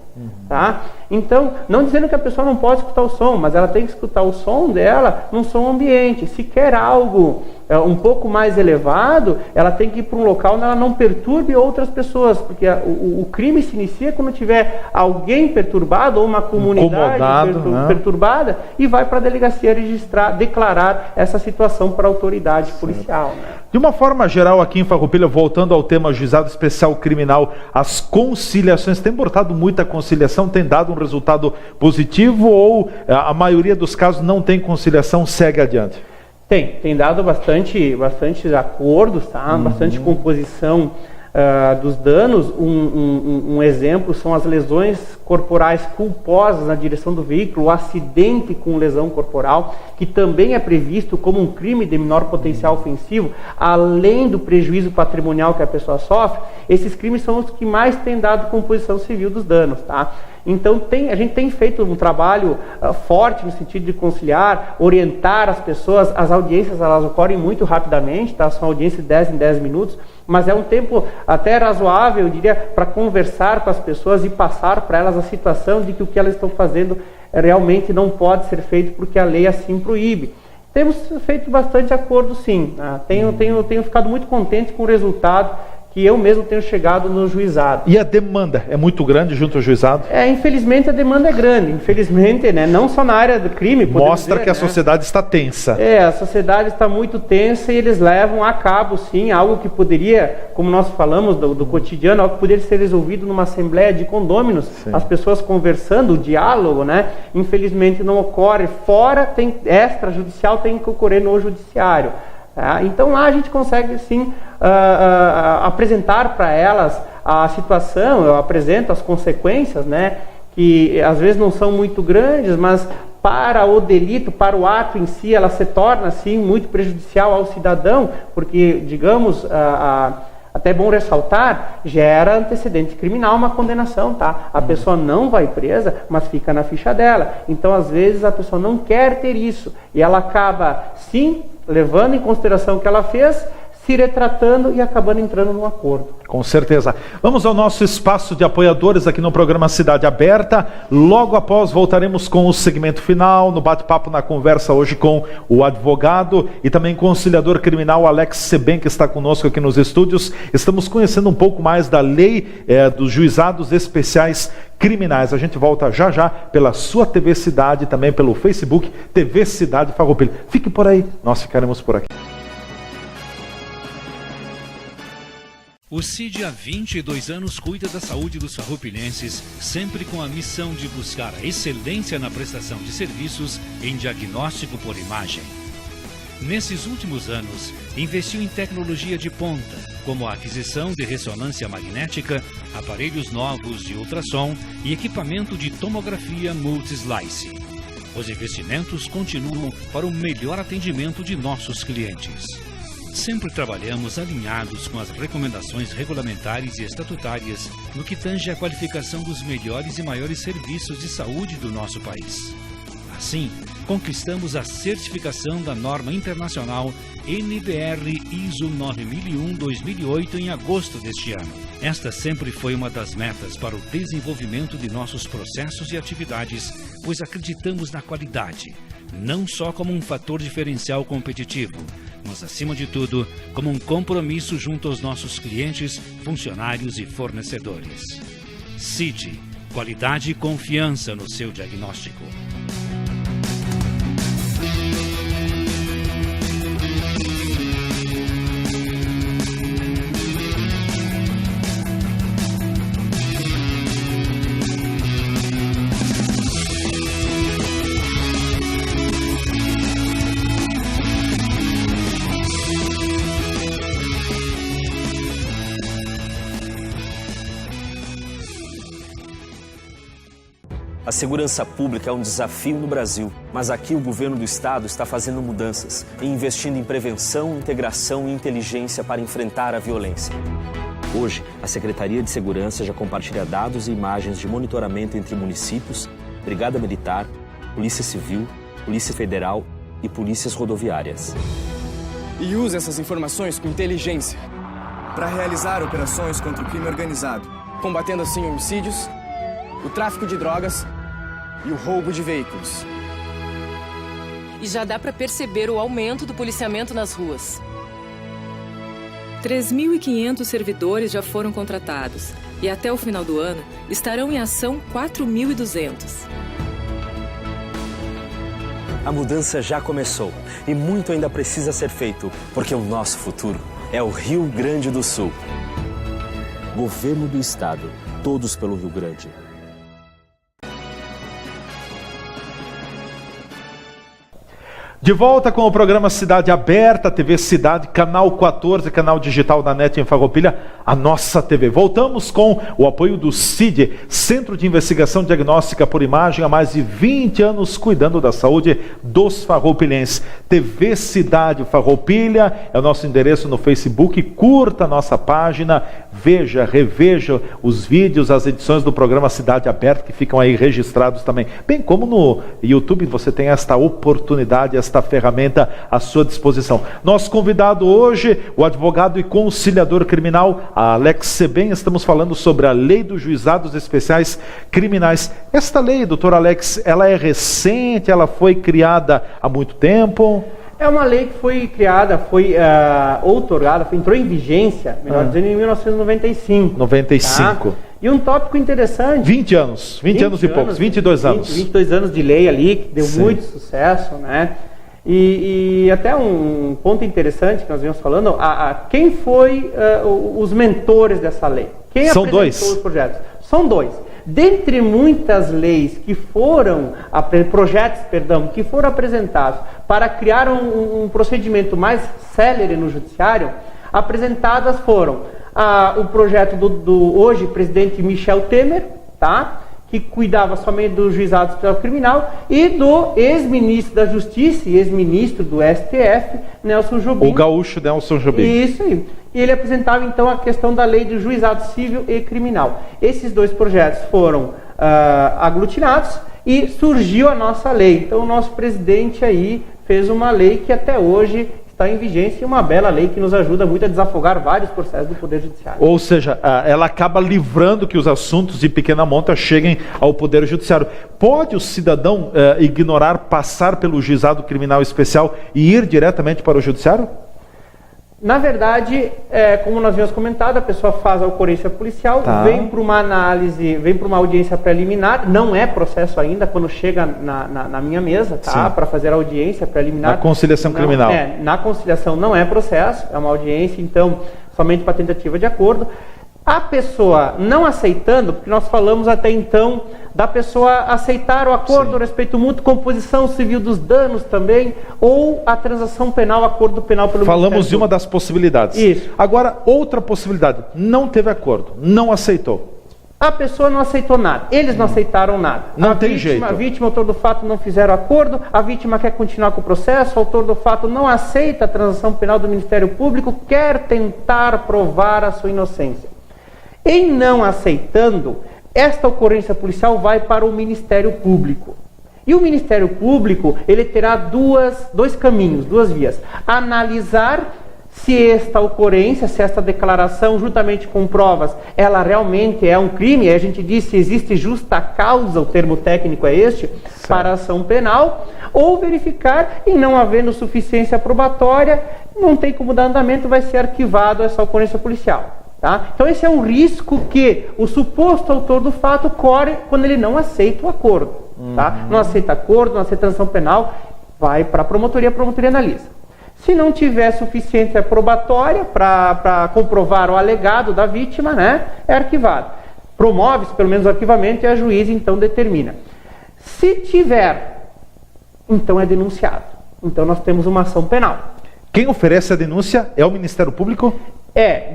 tá? Então, não dizendo que a pessoa não pode escutar o som, mas ela tem que escutar o som dela num som ambiente. Se quer algo um pouco mais elevado, ela tem que ir para um local onde ela não perturbe outras pessoas, porque o crime se inicia quando tiver alguém perturbado ou uma comunidade perturbada, e vai para a delegacia registrar, declarar essa situação para a autoridade policial. Né? De uma forma geral, aqui em Farroupilha, voltando ao tema juizado especial criminal, as conciliações, tem brotado muita conciliação conciliação tem dado um resultado positivo ou a maioria dos casos não tem conciliação, segue adiante? Tem dado bastante acordos, tá? Bastante composição dos danos. Um exemplo são as lesões corporais culposas na direção do veículo, o acidente com lesão corporal, que também é previsto como um crime de menor potencial ofensivo, além do prejuízo patrimonial que a pessoa sofre. Esses crimes são os que mais têm dado composição civil dos danos, tá? Então a gente tem feito um trabalho forte no sentido de conciliar, orientar as pessoas. As audiências elas ocorrem muito rapidamente, tá? São audiências de 10 em 10 minutos, mas é um tempo até razoável, eu diria, para conversar com as pessoas e passar para elas a situação de que o que elas estão fazendo realmente não pode ser feito porque a lei assim proíbe. Temos feito bastante acordo, sim. Tenho ficado muito contente com o resultado que eu mesmo tenho chegado no juizado. E a demanda é muito grande junto ao juizado? Infelizmente a demanda é grande. Infelizmente, né? Não só na área do crime. Mostra dizer, que a sociedade está tensa. A sociedade está muito tensa e eles levam a cabo, sim, algo que poderia, como nós falamos do cotidiano, algo que poderia ser resolvido numa assembleia de condôminos, sim. As pessoas conversando, o diálogo, né? Infelizmente não ocorre. Fora, tem extrajudicial, tem que ocorrer no judiciário. Então lá a gente consegue sim apresentar para elas a situação, eu apresento as consequências, né, que às vezes não são muito grandes, mas para o delito, para o ato em si, ela se torna assim muito prejudicial ao cidadão, porque, digamos, até é bom ressaltar, gera antecedente criminal uma condenação, tá? A pessoa não vai presa, mas fica na ficha dela. Então, às vezes, a pessoa não quer ter isso e ela acaba, sim, levando em consideração o que ela fez, se retratando e acabando entrando num acordo. Com certeza. Vamos ao nosso espaço de apoiadores aqui no programa Cidade Aberta. Logo após voltaremos com o segmento final, no bate-papo, na conversa hoje com o advogado e também conciliador criminal Alex Seben, que está conosco aqui nos estúdios. Estamos conhecendo um pouco mais da lei dos juizados especiais criminais. A gente volta já já pela sua TV Cidade, também pelo Facebook TV Cidade Farroupilha. Fique por aí, nós ficaremos por aqui. O CID há 22 anos cuida da saúde dos farroupilhenses, sempre com a missão de buscar a excelência na prestação de serviços em diagnóstico por imagem. Nesses últimos anos, investiu em tecnologia de ponta, como a aquisição de ressonância magnética, aparelhos novos de ultrassom e equipamento de tomografia multislice. Os investimentos continuam para o melhor atendimento de nossos clientes. Sempre trabalhamos alinhados com as recomendações regulamentares e estatutárias no que tange à qualificação dos melhores e maiores serviços de saúde do nosso país. Assim, conquistamos a certificação da norma internacional NBR ISO 9001-2008 em agosto deste ano. Esta sempre foi uma das metas para o desenvolvimento de nossos processos e atividades, pois acreditamos na qualidade, não só como um fator diferencial competitivo, mas, acima de tudo, como um compromisso junto aos nossos clientes, funcionários e fornecedores. CID, qualidade e confiança no seu diagnóstico. A segurança pública é um desafio no Brasil, mas aqui o governo do estado está fazendo mudanças e investindo em prevenção, integração e inteligência para enfrentar a violência. Hoje, a Secretaria de Segurança já compartilha dados e imagens de monitoramento entre municípios, Brigada Militar, Polícia Civil, Polícia Federal e polícias rodoviárias. E usa essas informações com inteligência para realizar operações contra o crime organizado, combatendo assim homicídios, o tráfico de drogas e o roubo de veículos. E já dá para perceber o aumento do policiamento nas ruas. 3.500 servidores já foram contratados e até o final do ano estarão em ação 4.200. A mudança já começou e muito ainda precisa ser feito, porque o nosso futuro é o Rio Grande do Sul. Governo do Estado, todos pelo Rio Grande. De volta com o programa Cidade Aberta, TV Cidade, canal 14, canal digital da NET em Farroupilha, a nossa TV. Voltamos com o apoio do CID, Centro de Investigação Diagnóstica por Imagem, há mais de 20 anos cuidando da saúde dos farroupilhenses. TV Cidade Farroupilha é o nosso endereço no Facebook, curta a nossa página, veja, reveja os vídeos, as edições do programa Cidade Aberta que ficam aí registrados também. Bem como no YouTube você tem esta oportunidade, esta ferramenta à sua disposição. Nosso convidado hoje, o advogado e conciliador criminal Alex Sebem. Estamos falando sobre a Lei dos Juizados Especiais Criminais. Esta lei, doutor Alex, ela é recente, ela foi criada há muito tempo? É uma lei que foi criada, foi outorgada, entrou em vigência, melhor dizendo, em 1995. 95. Tá? E um tópico interessante... 20 anos e poucos, 22 anos. 22 anos de lei ali, que deu muito sucesso, né? E até um ponto interessante que nós vimos falando, quem foi os mentores dessa lei? Quem São apresentou dois. os projetos? São dois. Dentre muitas leis que foram, que foram apresentados para criar um procedimento mais célere no judiciário, apresentadas foram o projeto do hoje presidente Michel Temer, tá? Que cuidava somente do juizado especial criminal, e do ex-ministro da Justiça e ex-ministro do STF, Nelson Jobim. O gaúcho Nelson Jobim. Isso aí. E ele apresentava então a questão da lei de juizado civil e criminal. Esses dois projetos foram aglutinados e surgiu a nossa lei. Então o nosso presidente aí fez uma lei que até hoje está em vigência, e uma bela lei que nos ajuda muito a desafogar vários processos do Poder Judiciário. Ou seja, ela acaba livrando que os assuntos de pequena monta cheguem ao Poder Judiciário. Pode o cidadão ignorar, passar pelo juizado criminal especial e ir diretamente para o Judiciário? Na verdade, como nós havíamos comentado, a pessoa faz a ocorrência policial, vem para uma análise, vem para uma audiência preliminar, não é processo ainda quando chega na minha mesa, tá? Para fazer a audiência preliminar. Na conciliação criminal. Na conciliação não é processo, é uma audiência, então, somente para tentativa de acordo. A pessoa não aceitando, porque nós falamos até então da pessoa aceitar o acordo, respeito mútuo, composição civil dos danos também, ou a transação penal, acordo penal pelo Falamos de uma das possibilidades. Isso. Agora, outra possibilidade, não teve acordo, não aceitou. A pessoa não aceitou nada, eles não aceitaram nada. Não tem jeito. A vítima, autor do fato, não fizeram acordo, a vítima quer continuar com o processo, o autor do fato não aceita a transação penal do Ministério Público, quer tentar provar a sua inocência. Em não aceitando, esta ocorrência policial vai para o Ministério Público. E o Ministério Público, ele terá dois caminhos, duas vias. Analisar se esta ocorrência, se esta declaração, juntamente com provas, ela realmente é um crime. Aí a gente diz se existe justa causa, o termo técnico é este, para a ação penal. Ou verificar, em não havendo suficiência probatória, não tem como dar andamento, vai ser arquivado essa ocorrência policial. Tá? Então esse é um risco que o suposto autor do fato corre quando ele não aceita o acordo. Tá? Não aceita acordo, não aceita sanção penal, vai para a promotoria analisa. Se não tiver suficiência probatória para comprovar o alegado da vítima, né, é arquivado. Promove-se pelo menos o arquivamento e a juiz então determina. Se tiver, então é denunciado. Então nós temos uma ação penal. Quem oferece a denúncia é o Ministério Público?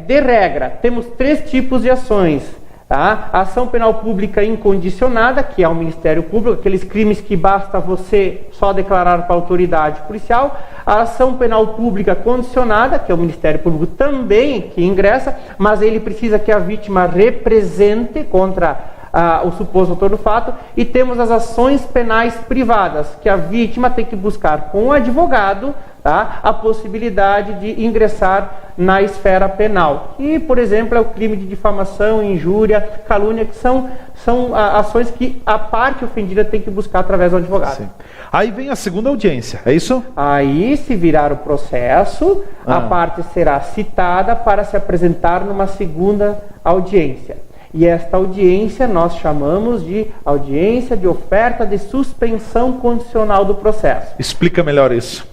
De regra, temos 3 tipos de ações. Tá? A ação penal pública incondicionada, que é o Ministério Público, aqueles crimes que basta você só declarar para a autoridade policial. A ação penal pública condicionada, que é o Ministério Público também que ingressa, mas ele precisa que a vítima represente contra o suposto autor do fato. E temos as ações penais privadas, que a vítima tem que buscar com o advogado, tá, a possibilidade de ingressar na esfera penal. E, por exemplo, é o crime de difamação, injúria, calúnia, que são ações que a parte ofendida tem que buscar através do advogado. Sim. Aí vem a segunda audiência, é isso? Aí, se virar o processo, a parte será citada para se apresentar numa segunda audiência. E esta audiência nós chamamos de audiência de oferta de suspensão condicional do processo. Explica melhor isso.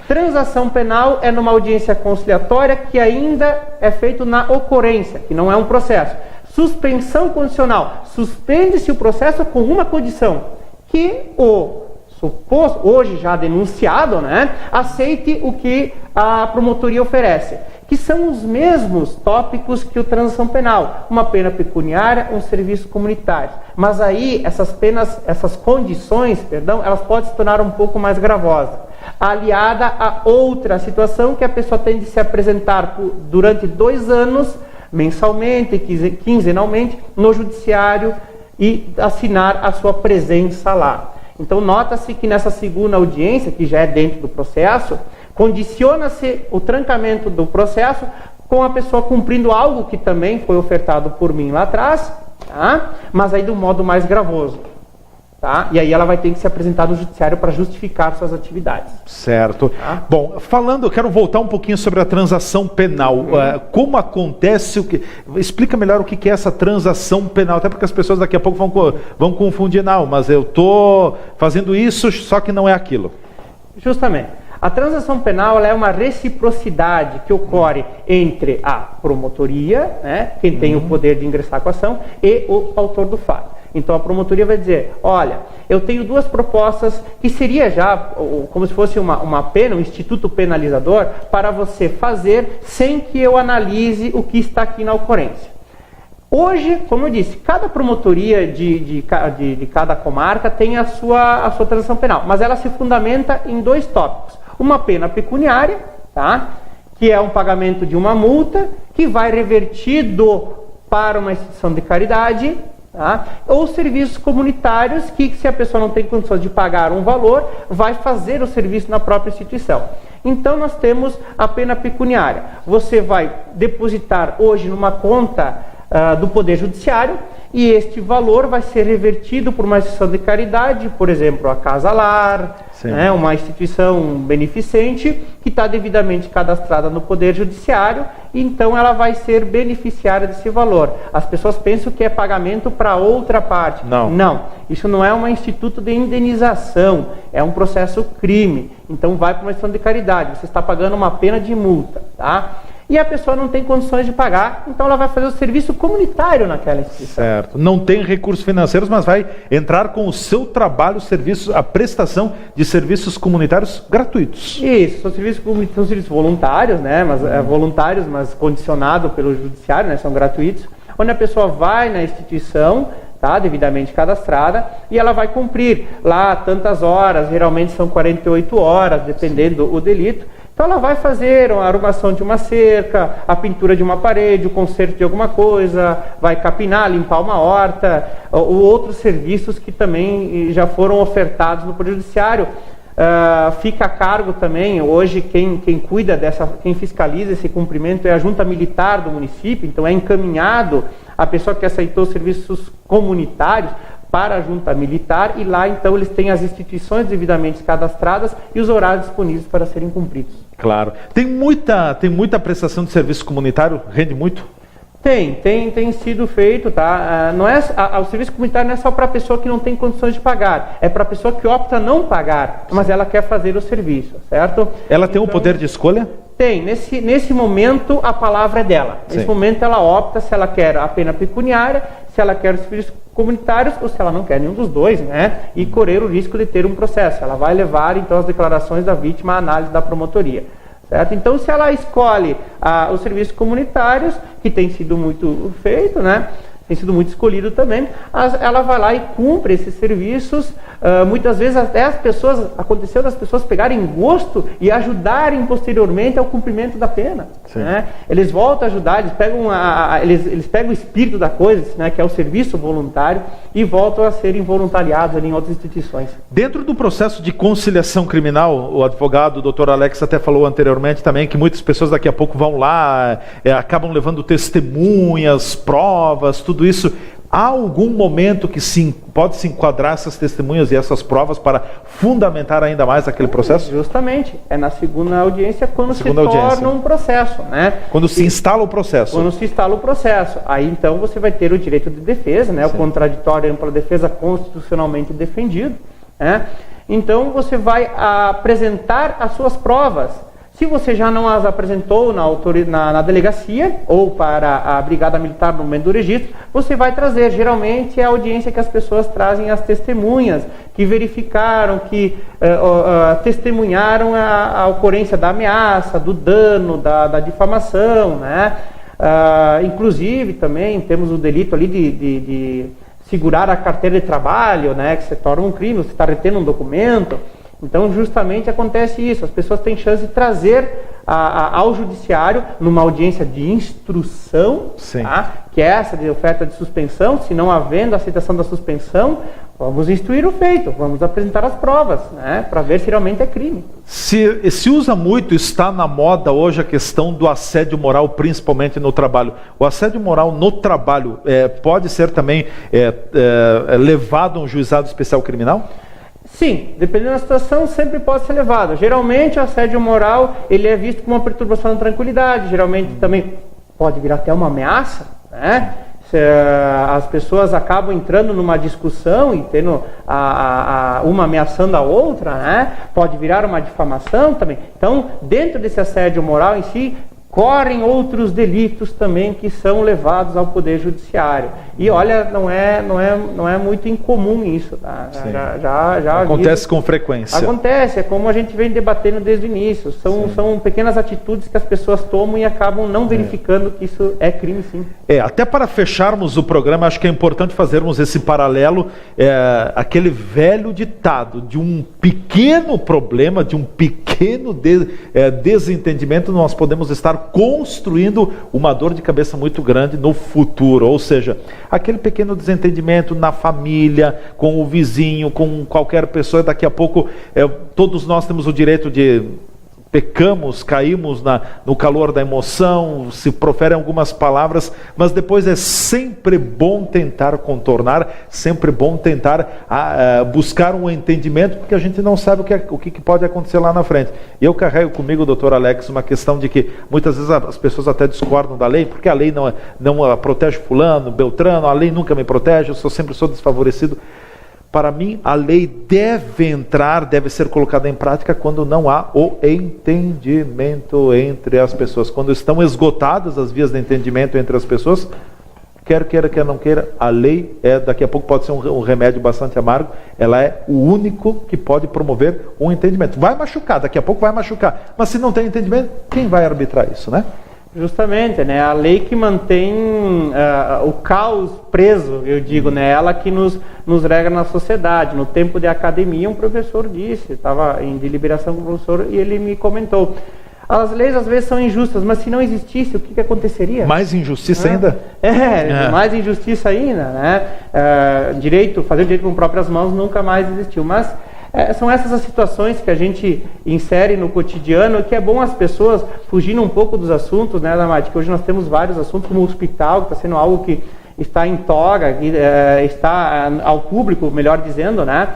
Transação penal é numa audiência conciliatória que ainda é feito na ocorrência, que não é um processo. Suspensão condicional. Suspende-se o processo com uma condição, que o suposto, hoje já denunciado, né, aceite o que a promotoria oferece, que são os mesmos tópicos que o transação penal, uma pena pecuniária, um serviço comunitário. Mas aí essas condições, elas podem se tornar um pouco mais gravosas, aliada a outra situação que a pessoa tem de se apresentar durante 2 anos, mensalmente, quinzenalmente, no judiciário e assinar a sua presença lá. Então nota-se que nessa segunda audiência, que já é dentro do processo, condiciona-se o trancamento do processo com a pessoa cumprindo algo que também foi ofertado por mim lá atrás, tá? Mas aí do modo mais gravoso. Tá? E aí ela vai ter que se apresentar no judiciário para justificar suas atividades. Certo. Tá? Bom, eu quero voltar um pouquinho sobre a transação penal. Como acontece, explica melhor o que é essa transação penal, até porque as pessoas daqui a pouco vão confundir, não, mas eu estou fazendo isso, só que não é aquilo. Justamente. A transação penal ela é uma reciprocidade que ocorre entre a promotoria, né, quem tem o poder de ingressar com a ação, e o autor do fato. Então a promotoria vai dizer, olha, eu tenho 2 propostas que seria já como se fosse uma pena, um instituto penalizador para você fazer sem que eu analise o que está aqui na ocorrência. Hoje, como eu disse, cada promotoria de cada comarca tem a sua transação penal, mas ela se fundamenta em 2 tópicos. Uma pena pecuniária, tá? Que é um pagamento de uma multa que vai revertido para uma instituição de caridade, tá? Ou serviços comunitários que, se a pessoa não tem condições de pagar um valor, vai fazer o serviço na própria instituição. Então nós temos a pena pecuniária. Você vai depositar hoje numa conta do Poder Judiciário e este valor vai ser revertido por uma instituição de caridade, por exemplo, a Casa Lar, né, uma instituição beneficente que está devidamente cadastrada no Poder Judiciário, e então ela vai ser beneficiária desse valor. As pessoas pensam que é pagamento para outra parte. Não, isso não é um instituto de indenização, é um processo crime. Então vai para uma instituição de caridade, você está pagando uma pena de multa, tá? E a pessoa não tem condições de pagar, então ela vai fazer o serviço comunitário naquela instituição. Certo. Não tem recursos financeiros, mas vai entrar com o seu trabalho, a prestação de serviços comunitários gratuitos. Isso, são serviços voluntários, né? Voluntários, mas condicionados pelo judiciário, né? São gratuitos, onde a pessoa vai na instituição, tá? Devidamente cadastrada, e ela vai cumprir lá tantas horas, geralmente são 48 horas, dependendo do delito. Então ela vai fazer a arrumação de uma cerca, a pintura de uma parede, o conserto de alguma coisa, vai capinar, limpar uma horta, ou outros serviços que também já foram ofertados no Poder Judiciário. Fica a cargo também, hoje quem cuida quem fiscaliza esse cumprimento é a Junta Militar do município, então é encaminhado a pessoa que aceitou serviços comunitários para a Junta Militar, e lá então eles têm as instituições devidamente cadastradas e os horários disponíveis para serem cumpridos. Claro. Tem muita prestação de serviço comunitário? Rende muito? Tem sido feito, tá? O serviço comunitário não é só para a pessoa que não tem condições de pagar, é para a pessoa que opta não pagar, mas ela quer fazer o serviço, certo? Ela tem o poder de escolha? Tem. Nesse momento, a palavra é dela. Nesse momento, ela opta se ela quer a pena pecuniária, se ela quer os serviços comunitários, ou se ela não quer nenhum dos dois, né? E correr o risco de ter um processo. Ela vai levar, então, as declarações da vítima à análise da promotoria. Certo? Então, se ela escolhe os serviços comunitários, que tem sido muito feito, né? Tem sido muito escolhido também, ela vai lá e cumpre esses serviços. Muitas vezes até aconteceu das pessoas pegarem gosto e ajudarem posteriormente ao cumprimento da pena. Né? Eles voltam a ajudar, eles pegam o espírito da coisa, né, que é o serviço voluntário, e voltam a serem voluntariados ali em outras instituições. Dentro do processo de conciliação criminal, o advogado, o doutor Alex, até falou anteriormente também que muitas pessoas daqui a pouco vão lá, acabam levando testemunhas, provas, tudo isso. Há algum momento que pode se enquadrar essas testemunhas e essas provas para fundamentar ainda mais aquele processo? Justamente. É na segunda audiência quando se torna um processo. Né? Quando se instala o processo. Quando se instala o processo. Aí então você vai ter o direito de defesa, né? O contraditório ampla defesa constitucionalmente defendido. Né? Então você vai apresentar as suas provas. Se você já não as apresentou na delegacia ou para a Brigada Militar no momento do registro, você vai trazer. Geralmente é a audiência que as pessoas trazem as testemunhas, que verificaram, que testemunharam a ocorrência da ameaça, do dano, da difamação, né? Inclusive também temos o delito ali de segurar a carteira de trabalho, né? Que se torna um crime, você está retendo um documento. Então, justamente acontece isso, as pessoas têm chance de trazer ao judiciário, numa audiência de instrução, tá? Que é essa de oferta de suspensão. Se não havendo aceitação da suspensão, vamos instruir o feito, vamos apresentar as provas, né? Para ver se realmente é crime. Se usa muito, está na moda hoje a questão do assédio moral, principalmente no trabalho. O assédio moral no trabalho pode ser também levado a um juizado especial criminal? Sim, dependendo da situação, sempre pode ser levado. Geralmente, o assédio moral ele é visto como uma perturbação da tranquilidade. Geralmente, também pode vir até uma ameaça, né? As pessoas acabam entrando numa discussão e tendo uma ameaçando a outra, né? Pode virar uma difamação também. Então, dentro desse assédio moral em si, correm outros delitos também que são levados ao Poder Judiciário. E olha, não é muito incomum isso. Tá? Já acontece com frequência. Acontece, é como a gente vem debatendo desde o início. São pequenas atitudes que as pessoas tomam e acabam não verificando que isso é crime, sim. Até para fecharmos o programa, acho que é importante fazermos esse paralelo, aquele velho ditado de um pequeno problema, de um pequeno desentendimento, nós podemos estar construindo uma dor de cabeça muito grande no futuro. Ou seja, aquele pequeno desentendimento na família, com o vizinho, com qualquer pessoa, daqui a pouco todos nós temos o direito de pecamos, caímos no calor da emoção, se proferem algumas palavras, mas depois é sempre bom tentar contornar, sempre bom tentar buscar um entendimento, porque a gente não sabe o que pode acontecer lá na frente. Eu carrego comigo, doutor Alex, uma questão de que muitas vezes as pessoas até discordam da lei, porque a lei não protege fulano, beltrano, a lei nunca me protege, eu sempre sou desfavorecido. Para mim, a lei deve ser colocada em prática quando não há o entendimento entre as pessoas. Quando estão esgotadas as vias de entendimento entre as pessoas, quer queira, quer não queira, a lei daqui a pouco pode ser um remédio bastante amargo, ela é o único que pode promover um entendimento. Vai machucar, daqui a pouco vai machucar, mas se não tem entendimento, quem vai arbitrar isso, né? Justamente, né? A lei que mantém o caos preso, eu digo, né? Ela que nos rega na sociedade. No tempo de academia, um professor disse, estava em deliberação com o professor e ele me comentou: as leis às vezes são injustas, mas se não existisse, o que aconteceria? Mais injustiça ainda? Mais injustiça ainda, né? Fazer o direito com próprias mãos nunca mais existiu, mas são essas as situações que a gente insere no cotidiano, que é bom as pessoas fugirem um pouco dos assuntos, né, Damati? Que hoje nós temos vários assuntos, como o hospital, que está sendo algo que está em toga, que está ao público, melhor dizendo, né?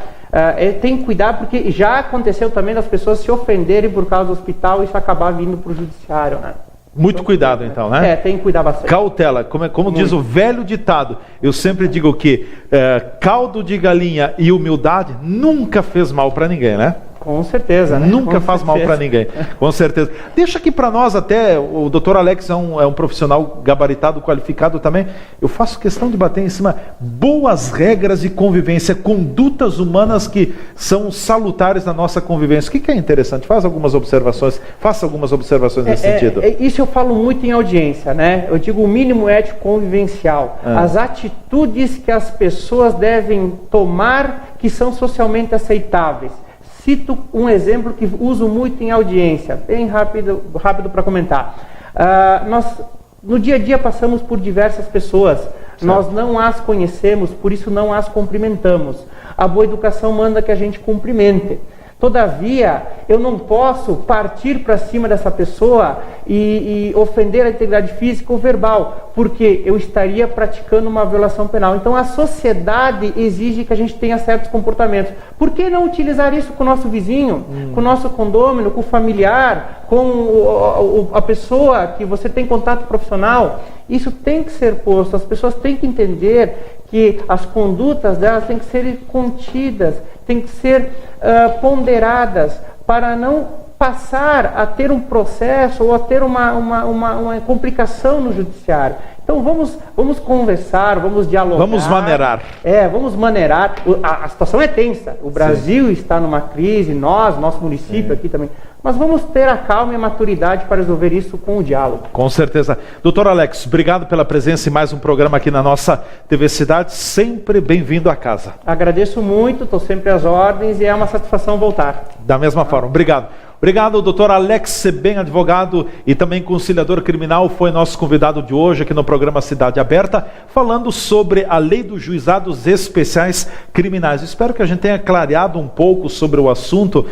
Tem que cuidar, porque já aconteceu também das pessoas se ofenderem por causa do hospital e isso acabar vindo para o judiciário, né? Muito cuidado então, né? Tem que cuidar bastante. Cautela, como diz o velho ditado, eu sempre digo que caldo de galinha e humildade nunca fez mal para ninguém, né? Com certeza, né? Nunca faz mal para ninguém, com certeza. Deixa aqui para nós até, o doutor Alex é um profissional gabaritado, qualificado também. Eu faço questão de bater em cima boas regras de convivência, condutas humanas que são salutares na nossa convivência. O que é interessante? Faça algumas observações nesse sentido. Isso eu falo muito em audiência, né? Eu digo o mínimo ético convivencial. As atitudes que as pessoas devem tomar que são socialmente aceitáveis. Cito um exemplo que uso muito em audiência, bem rápido para comentar. Nós, no dia a dia, passamos por diversas pessoas. Certo. Nós não as conhecemos, por isso não as cumprimentamos. A boa educação manda que a gente cumprimente. Todavia, eu não posso partir para cima dessa pessoa e ofender a integridade física ou verbal, porque eu estaria praticando uma violação penal. Então, a sociedade exige que a gente tenha certos comportamentos. Por que não utilizar isso com o nosso vizinho, com o nosso condômino, com o familiar, com a pessoa que você tem contato profissional? Isso tem que ser posto. As pessoas têm que entender que as condutas delas têm que ser contidas, têm que ser ponderadas para não passar a ter um processo ou a ter uma complicação no judiciário. Então vamos conversar, vamos dialogar. Vamos maneirar. Vamos maneirar. A situação é tensa. O Brasil está numa crise, nosso município aqui também. Mas vamos ter a calma e a maturidade para resolver isso com o diálogo. Com certeza. Doutor Alex, obrigado pela presença em mais um programa aqui na nossa TV Cidade. Sempre bem-vindo à casa. Agradeço muito, estou sempre às ordens e é uma satisfação voltar. Da mesma forma. Obrigado. Obrigado, doutor Alex Sebem, advogado e também conciliador criminal, foi nosso convidado de hoje aqui no programa Cidade Aberta, falando sobre a lei dos juizados especiais criminais. Espero que a gente tenha clareado um pouco sobre o assunto,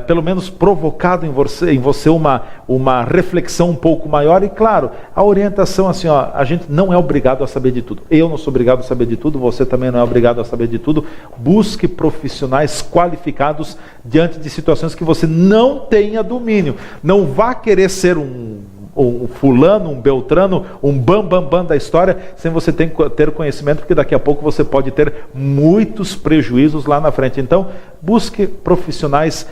pelo menos provocado em você uma reflexão um pouco maior. E claro, a orientação assim, a gente não é obrigado a saber de tudo. Eu não sou obrigado a saber de tudo, você também não é obrigado a saber de tudo. Busque profissionais qualificados diante de situações que você não tenha domínio. Não vá querer ser um fulano, um beltrano, um bambambam da história, sem você ter conhecimento, porque daqui a pouco você pode ter muitos prejuízos lá na frente. Então, busque profissionais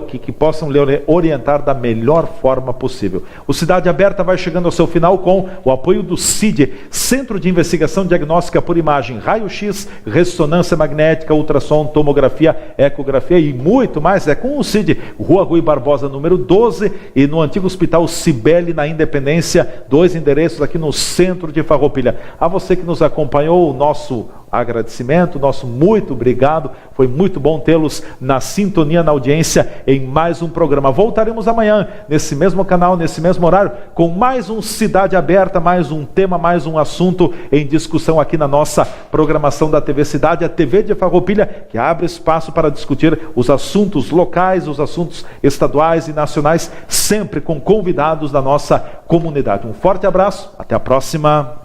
que possam lhe orientar da melhor forma possível. O Cidade Aberta vai chegando ao seu final com o apoio do CID, Centro de Investigação Diagnóstica por Imagem, Raio-X, Ressonância Magnética, Ultrassom, Tomografia, Ecografia e muito mais. É com o CID, Rua Rui Barbosa, número 12, e no antigo Hospital Cibele, na Independência, 2 endereços aqui no centro de Farroupilha. A você que nos acompanhou, o nosso agradecimento, nosso muito obrigado. Foi muito bom tê-los na sintonia, na audiência em mais um programa. Voltaremos amanhã nesse mesmo canal, nesse mesmo horário, com mais um Cidade Aberta, mais um tema, mais um assunto em discussão aqui na nossa programação da TV Cidade, a TV de Farroupilha, que abre espaço para discutir os assuntos locais, os assuntos estaduais e nacionais, sempre com convidados da nossa comunidade. Um forte abraço, até a próxima.